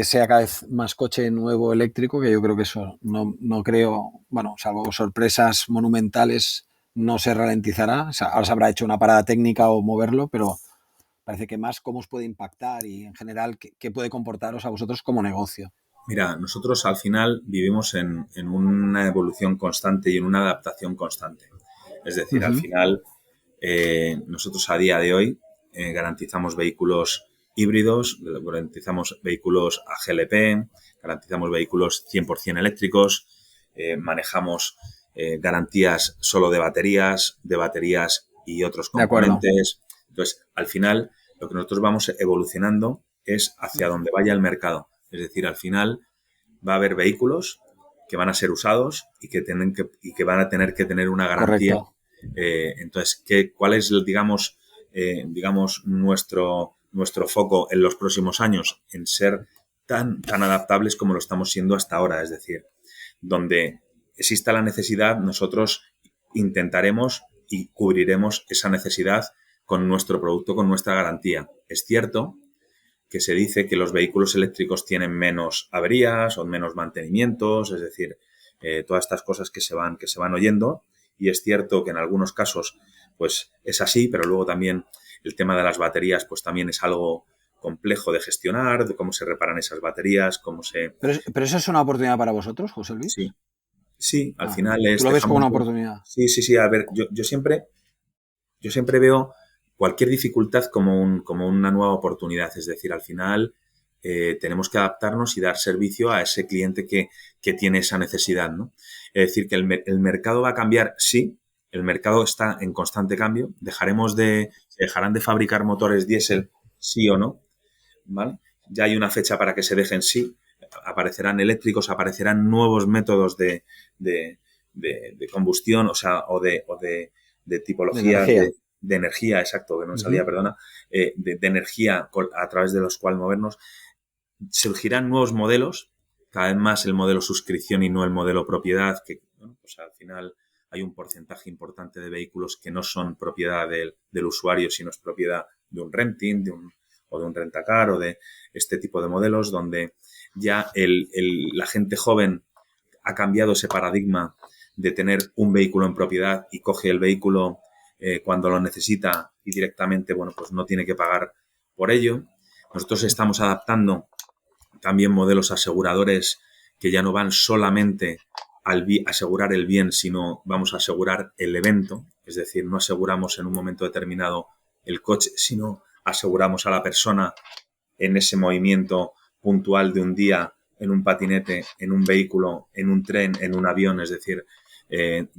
sea cada vez más coche nuevo eléctrico, que yo creo que eso no creo, bueno, salvo sorpresas monumentales, no se ralentizará. O sea, ahora se habrá hecho una parada técnica o moverlo, pero parece que más cómo os puede impactar y en general qué puede comportaros a vosotros como negocio. mira, nosotros al final vivimos en una evolución constante y en una adaptación constante. Es decir, al final, nosotros a día de hoy garantizamos vehículos híbridos, garantizamos vehículos a GLP, garantizamos vehículos 100% eléctricos, manejamos garantías solo de baterías y otros De acuerdo. componentes. Entonces, al final, lo que nosotros vamos evolucionando es hacia donde vaya el mercado. Es decir, al final va a haber vehículos que van a ser usados y que van a tener que tener una garantía. Correcto. Entonces, ¿cuál es, digamos, nuestro nuestro foco en los próximos años en ser tan adaptables como lo estamos siendo hasta ahora. Es decir, donde exista la necesidad, nosotros intentaremos y cubriremos esa necesidad con nuestro producto, con nuestra garantía. Es cierto que se dice que los vehículos eléctricos tienen menos averías o menos mantenimientos, es decir, todas estas cosas que se van oyendo, y es cierto que en algunos casos pues es así, pero luego también el tema de las baterías pues también es algo complejo de gestionar, de cómo se reparan esas baterías, cómo se... Pero eso es una oportunidad para vosotros, José Luis. Sí, al final es... ¿Tú lo ves como una oportunidad? Sí. A ver, yo siempre veo cualquier dificultad como una nueva oportunidad. Es decir, al final tenemos que adaptarnos y dar servicio a ese cliente que tiene esa necesidad, ¿no? Es decir, que el mercado va a cambiar, sí. El mercado está en constante cambio. Se dejarán de fabricar motores diésel, sí o no, ¿vale? Ya hay una fecha para que se dejen, sí. Aparecerán eléctricos, aparecerán nuevos métodos de combustión, o de tipología de energía, exacto, que no me salía, perdona, de energía a través de los cuales movernos. Surgirán nuevos modelos, cada vez más el modelo suscripción y no el modelo propiedad, que bueno, pues al final hay un porcentaje importante de vehículos que no son propiedad del usuario, sino es propiedad de un renting, o de un rentacar o de este tipo de modelos donde ya la gente joven ha cambiado ese paradigma de tener un vehículo en propiedad y coge el vehículo cuando lo necesita y directamente, bueno, pues no tiene que pagar por ello. Nosotros estamos adaptando también modelos aseguradores que ya no van solamente al asegurar el bien, sino vamos a asegurar el evento. Es decir, no aseguramos en un momento determinado el coche, sino aseguramos a la persona en ese movimiento puntual de un día, en un patinete, en un vehículo, en un tren, en un avión. Es decir,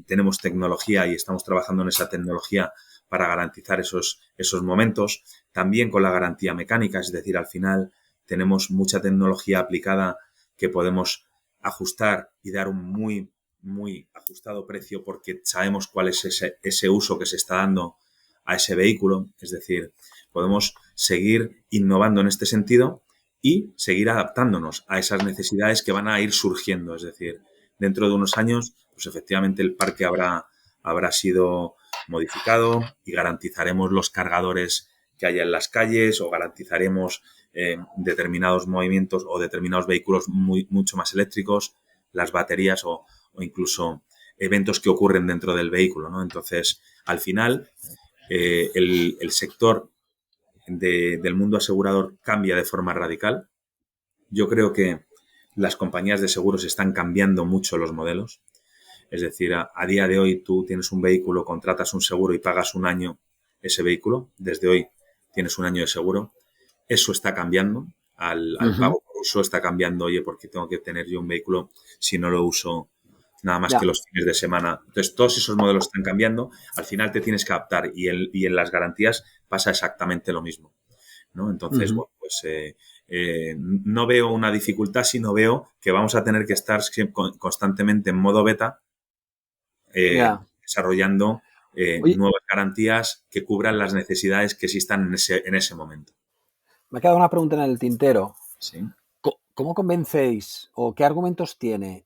tenemos tecnología y estamos trabajando en esa tecnología para garantizar esos momentos. También con la garantía mecánica, es decir, al final tenemos mucha tecnología aplicada que podemos ajustar y dar un muy, muy ajustado precio porque sabemos cuál es ese uso que se está dando a ese vehículo. Es decir, podemos seguir innovando en este sentido y seguir adaptándonos a esas necesidades que van a ir surgiendo. Es decir, dentro de unos años, pues efectivamente el parque habrá sido modificado y garantizaremos los cargadores que haya en las calles o garantizaremos determinados movimientos o determinados vehículos mucho más eléctricos, las baterías o incluso eventos que ocurren dentro del vehículo, ¿no? Entonces, al final, el sector del mundo asegurador cambia de forma radical. Yo creo que las compañías de seguros están cambiando mucho los modelos. Es decir, a día de hoy tú tienes un vehículo, contratas un seguro y pagas un año ese vehículo. Desde hoy tienes un año de seguro. Eso está cambiando. Al pago por uso está cambiando. Oye, ¿por qué tengo que tener yo un vehículo si no lo uso nada más que los fines de semana? Entonces, todos esos modelos están cambiando. Al final te tienes que adaptar y en las garantías pasa exactamente lo mismo, ¿no? Entonces, bueno, pues no veo una dificultad, sino veo que vamos a tener que estar constantemente en modo beta desarrollando nuevas garantías que cubran las necesidades que existan en ese momento. Me ha quedado una pregunta en el tintero. Sí. ¿Cómo convencéis o qué argumentos tiene,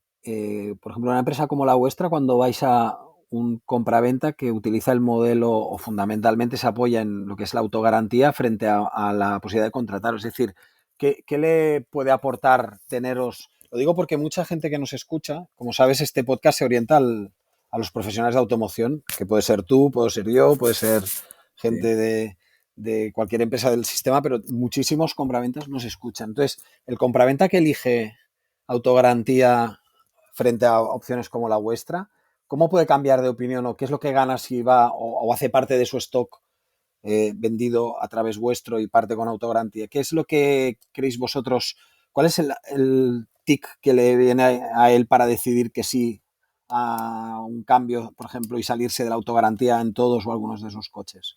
por ejemplo, una empresa como la vuestra cuando vais a un compraventa que utiliza el modelo o fundamentalmente se apoya en lo que es la autogarantía frente a la posibilidad de contratar? Es decir, ¿qué le puede aportar teneros? Lo digo porque mucha gente que nos escucha, como sabes, este podcast se orienta a los profesionales de automoción, que puede ser tú, puedo ser yo, puede ser gente de cualquier empresa del sistema, pero muchísimos compraventas nos escuchan. Entonces, el compraventa que elige autogarantía frente a opciones como la vuestra, ¿cómo puede cambiar de opinión o qué es lo que gana si va o hace parte de su stock vendido a través vuestro y parte con autogarantía? ¿Qué es lo que creéis vosotros? ¿Cuál es el tic que le viene a él para decidir que sí a un cambio, por ejemplo, y salirse de la autogarantía en todos o algunos de sus coches?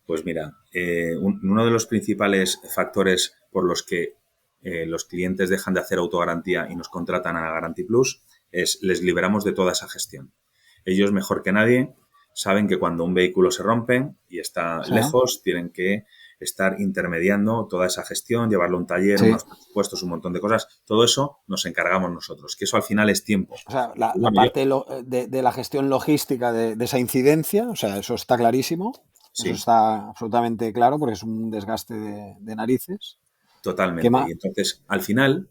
Pues mira, uno de los principales factores por los que los clientes dejan de hacer autogarantía y nos contratan a la Guarantee Plus es les liberamos de toda esa gestión. Ellos, mejor que nadie, saben que cuando un vehículo se rompe y está lejos, tienen que estar intermediando toda esa gestión, llevarlo a un taller, Sí. unos presupuestos, un montón de cosas. Todo eso nos encargamos nosotros, que eso al final es tiempo. O sea, la Bueno, parte de la gestión logística de esa incidencia, o sea, eso está clarísimo, eso sí, está absolutamente claro porque es un desgaste de narices. ¿Qué totalmente. más? Y entonces, al final,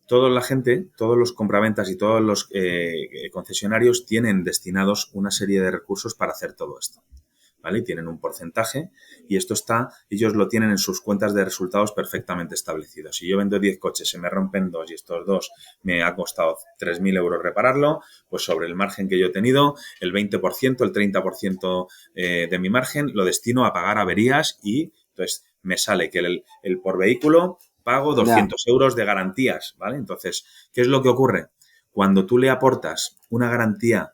toda la gente, todos los compraventas y todos los concesionarios tienen destinados una serie de recursos para hacer todo esto. ¿Vale? Y tienen un porcentaje y esto ellos lo tienen en sus cuentas de resultados perfectamente establecidos. Si yo vendo 10 coches, se me rompen 2 y estos 2 me ha costado 3.000 euros repararlo, pues sobre el margen que yo he tenido, el 20%, el 30% de mi margen lo destino a pagar averías y entonces me sale que el por vehículo pago 200 euros de garantías, ¿vale? Entonces, ¿qué es lo que ocurre? Cuando tú le aportas una garantía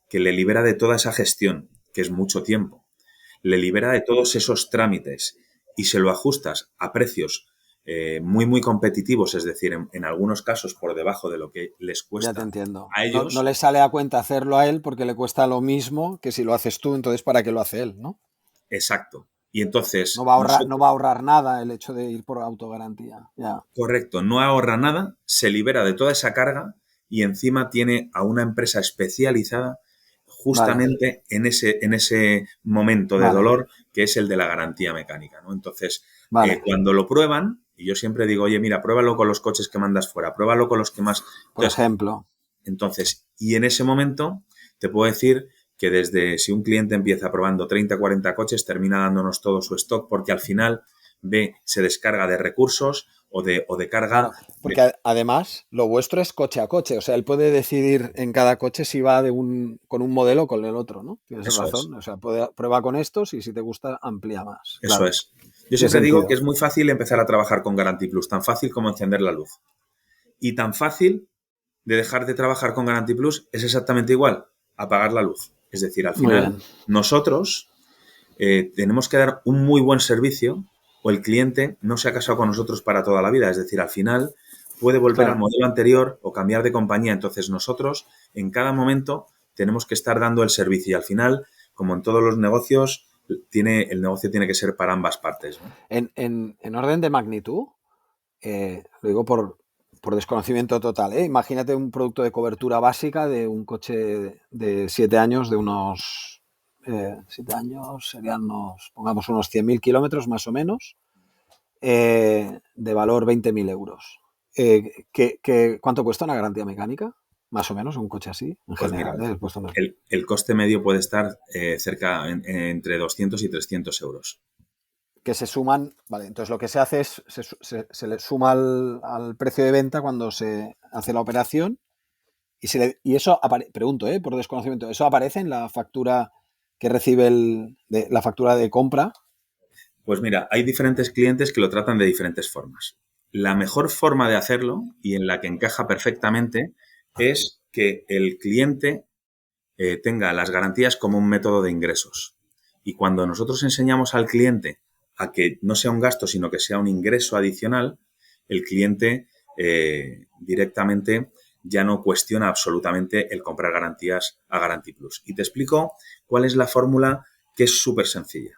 que le libera de toda esa gestión, que es mucho tiempo, le libera de todos esos trámites y se lo ajustas a precios muy, muy competitivos, es decir, en algunos casos por debajo de lo que les Ya te cuesta entiendo. a No ellos, le sale a cuenta hacerlo a él porque le cuesta lo mismo que si lo haces tú, entonces ¿para qué lo hace él, no? exacto. Y entonces, No va a ahorrar nada el hecho de ir por autogarantía. Ya. correcto, no ahorra nada, se libera de toda esa carga y encima tiene a una empresa especializada Vale, justamente en ese momento de vale, dolor que es el de la garantía mecánica, ¿no? Entonces, vale. cuando lo prueban, y yo siempre digo, oye, mira, pruébalo con los coches que mandas fuera, pruébalo con los que más... Por ejemplo. Y en ese momento te puedo decir que desde si un cliente empieza probando 30, 40 coches, termina dándonos todo su stock porque al final se descarga de recursos o de carga. Claro, porque además lo vuestro es coche a coche, o sea, él puede decidir en cada coche si va con un modelo o con el otro, ¿no? Tienes Eso es, razón, o sea, prueba con estos y si te gusta, amplía más. eso Claro, es. Yo tiene siempre digo que sentido. es muy fácil empezar a trabajar con Guarantee Plus, tan fácil como encender la luz. Y tan fácil de dejar de trabajar con Guarantee Plus es exactamente igual, apagar la luz. Es decir, al Muy final, bien. nosotros tenemos que dar un muy buen servicio o el cliente no se ha casado con nosotros para toda la vida. Es decir, al final puede volver al Claro. modelo anterior o cambiar de compañía. Entonces nosotros en cada momento tenemos que estar dando el servicio y al final, como en todos los negocios, el negocio tiene que ser para ambas partes, ¿no? En orden de magnitud, lo digo por desconocimiento total, ¿eh? Imagínate un producto de cobertura básica de un coche de 7 años, de unos 7 años, serían pongamos unos 100.000 kilómetros más o menos, de valor 20.000 euros. ¿Cuánto cuesta una garantía mecánica? Más o menos, un coche así, en Pues mira, general. el coste medio puede estar cerca entre 200 y 300 euros. Que se suman, vale, entonces lo que se hace es, se le suma al precio de venta cuando se hace la operación y eso, pregunto, por desconocimiento, ¿eso aparece en la factura que recibe la factura de compra? Pues mira, hay diferentes clientes que lo tratan de diferentes formas. La mejor forma de hacerlo y en la que encaja perfectamente es que el cliente tenga las garantías como un método de ingresos. Y cuando nosotros enseñamos al cliente a que no sea un gasto, sino que sea un ingreso adicional, el cliente directamente ya no cuestiona absolutamente el comprar garantías a Guarantee Plus. Y te explico cuál es la fórmula, que es súper sencilla.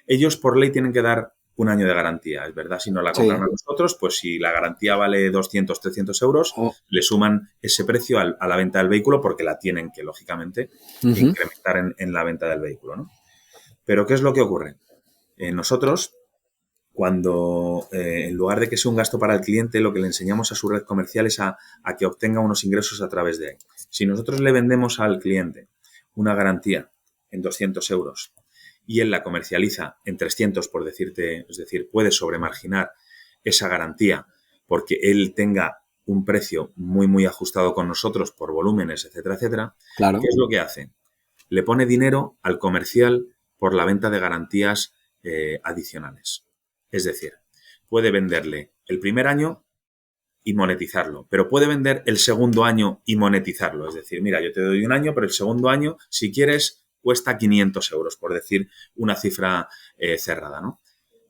Ellos por ley tienen que dar un año de garantía, es verdad, si no la compran Sí. a nosotros, pues si la garantía vale 200, 300 euros, le suman ese precio a la venta del vehículo porque la tienen que, lógicamente, incrementar en la venta del vehículo, ¿no? Pero ¿qué es lo que ocurre? Nosotros, cuando en lugar de que sea un gasto para el cliente, lo que le enseñamos a su red comercial es a que obtenga unos ingresos a través de ahí. Si nosotros le vendemos al cliente una garantía en 200 euros y él la comercializa en 300, por decirte, es decir, puede sobremarginar esa garantía porque él tenga un precio muy, muy ajustado con nosotros por volúmenes, etcétera, etcétera. Claro. ¿Qué es lo que hace? Le pone dinero al comercial por la venta de garantías adicionales. Es decir, puede venderle el primer año y monetizarlo, pero puede vender el segundo año y monetizarlo. Es decir, mira, yo te doy un año, pero el segundo año, si quieres, cuesta 500 euros, por decir una cifra cerrada, ¿no?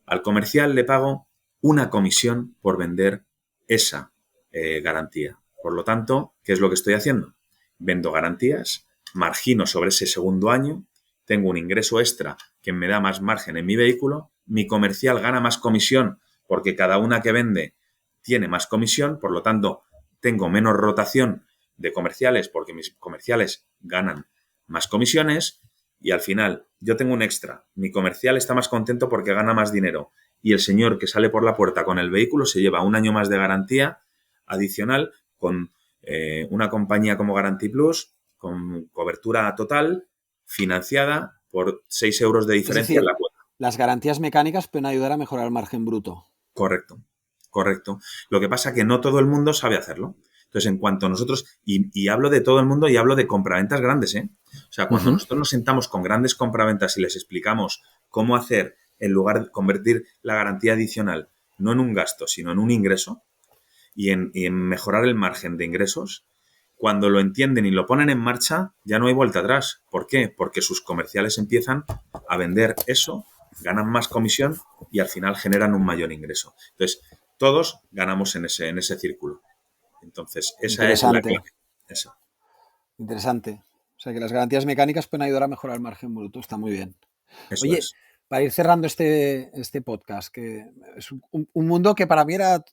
Al comercial le pago una comisión por vender esa garantía. Por lo tanto, ¿qué es lo que estoy haciendo? Vendo garantías, margino sobre ese segundo año, tengo un ingreso extra que me da más margen en mi vehículo mi comercial gana más comisión porque cada una que vende tiene más comisión, por lo tanto, tengo menos rotación de comerciales porque mis comerciales ganan más comisiones y al final yo tengo un extra. Mi comercial está más contento porque gana más dinero y el señor que sale por la puerta con el vehículo se lleva un año más de garantía adicional con una compañía como Guarantee Plus, con cobertura total, financiada por 6 euros de diferencia en la cuota. Las garantías mecánicas pueden ayudar a mejorar el margen bruto. Correcto. Lo que pasa es que no todo el mundo sabe hacerlo. Entonces, en cuanto nosotros, y hablo de todo el mundo y hablo de compraventas grandes, ¿eh? O sea, cuando nosotros nos sentamos con grandes compraventas y les explicamos cómo hacer, en lugar de convertir la garantía adicional no en un gasto, sino en un ingreso, y en mejorar el margen de ingresos, cuando lo entienden y lo ponen en marcha, ya no hay vuelta atrás. ¿Por qué? Porque sus comerciales empiezan a vender eso, ganan más comisión y al final generan un mayor ingreso. Entonces, todos ganamos en ese círculo. Entonces, esa es la clave. Eso. Interesante. O sea, que las garantías mecánicas pueden ayudar a mejorar el margen bruto. Está muy bien. Eso Oye, es. para ir cerrando este podcast, que es un mundo que para mí era...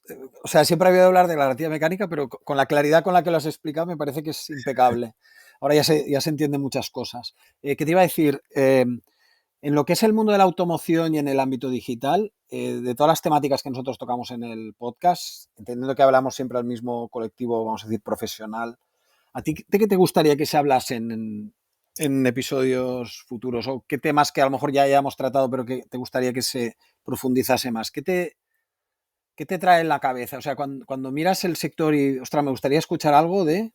O sea, siempre había oído hablar de la garantía mecánica, pero con la claridad con la que lo has explicado me parece que es impecable. Ahora ya se entienden muchas cosas. ¿Qué te iba a decir? En lo que es el mundo de la automoción y en el ámbito digital, de todas las temáticas que nosotros tocamos en el podcast, entendiendo que hablamos siempre al mismo colectivo, vamos a decir, profesional, ¿a ti de qué te gustaría que se hablasen en episodios futuros? ¿O qué temas que a lo mejor ya hayamos tratado pero que te gustaría que se profundizase más? ¿Qué te trae en la cabeza? O sea, cuando miras el sector y, ostras, me gustaría escuchar algo de...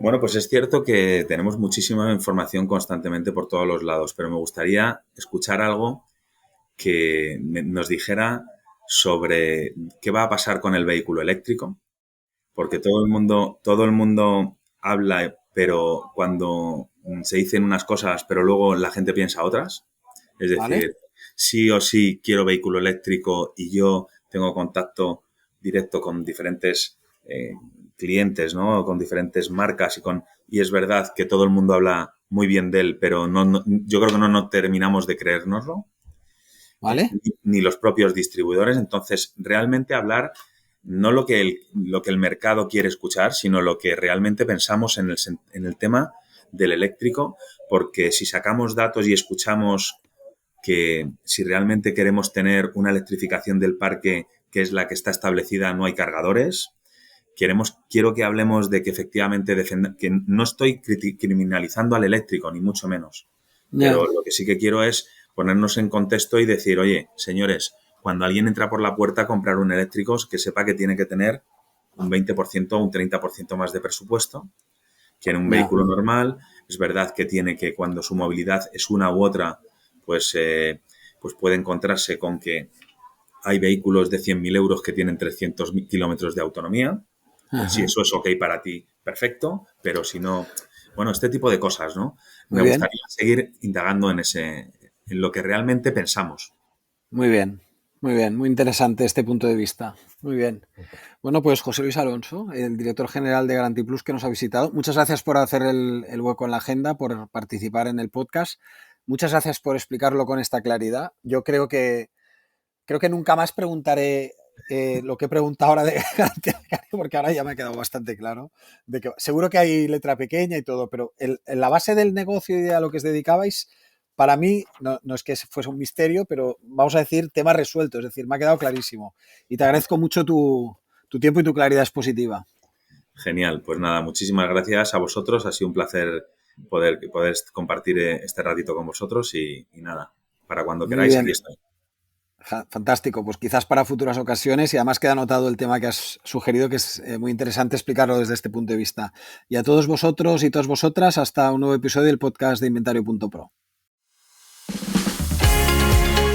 Bueno, pues es cierto que tenemos muchísima información constantemente por todos los lados, pero me gustaría escuchar algo que nos dijera sobre qué va a pasar con el vehículo eléctrico, porque todo el mundo habla, pero cuando se dicen unas cosas, pero luego la gente piensa otras. Es decir, ¿vale? Sí o sí quiero vehículo eléctrico y yo tengo contacto directo con diferentes clientes, ¿no? Con diferentes marcas y es verdad que todo el mundo habla muy bien de él, pero yo creo que no terminamos de creérnoslo. ¿Vale? Ni los propios distribuidores. Entonces, realmente hablar no lo que el mercado quiere escuchar, sino lo que realmente pensamos en el tema del eléctrico, porque si sacamos datos y escuchamos que si realmente queremos tener una electrificación del parque, que es la que está establecida, no hay cargadores. Quiero que hablemos de que efectivamente que no estoy criminalizando al eléctrico, ni mucho menos. Pero lo que sí que quiero es ponernos en contexto y decir, oye, señores, cuando alguien entra por la puerta a comprar un eléctrico, que sepa que tiene que tener un 20% o un 30% más de presupuesto que en un vehículo normal. Es verdad que tiene que, cuando su movilidad es una u otra, pues puede encontrarse con que hay vehículos de 100.000 euros que tienen 300 kilómetros de autonomía. Ajá. Si eso es ok para ti, perfecto, pero si no, bueno, este tipo de cosas, ¿no? Me gustaría seguir indagando en lo que realmente pensamos. Muy bien, muy interesante este punto de vista. Muy bien. Bueno, pues José Luis Alonso, el director general de Guarantee Plus, que nos ha visitado. Muchas gracias por hacer el hueco en la agenda, por participar en el podcast. Muchas gracias por explicarlo con esta claridad. Yo creo que nunca más preguntaré lo que he preguntado ahora de garantía mecánica, porque ahora ya me ha quedado bastante claro. De que seguro que hay letra pequeña y todo, pero en la base del negocio y a lo que os dedicabais, para mí, no es que fuese un misterio, pero vamos a decir tema resuelto, es decir, me ha quedado clarísimo. Y te agradezco mucho tu tiempo y tu claridad expositiva. Genial, pues nada, muchísimas gracias a vosotros, ha sido un placer poder compartir este ratito con vosotros y nada, para cuando queráis, aquí estoy. Fantástico, pues quizás para futuras ocasiones, y además queda anotado el tema que has sugerido, que es muy interesante explicarlo desde este punto de vista. Y a todos vosotros y todas vosotras, hasta un nuevo episodio del podcast de Inventario.pro.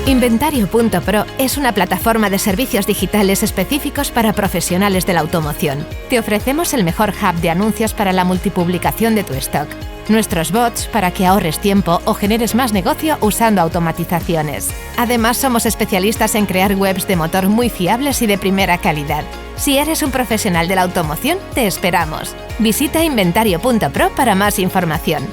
Inventario.pro es una plataforma de servicios digitales específicos para profesionales de la automoción. Te ofrecemos el mejor hub de anuncios para la multipublicación de tu stock, nuestros bots para que ahorres tiempo o generes más negocio usando automatizaciones. Además, somos especialistas en crear webs de motor muy fiables y de primera calidad. Si eres un profesional de la automoción, te esperamos. Visita Inventario.pro para más información.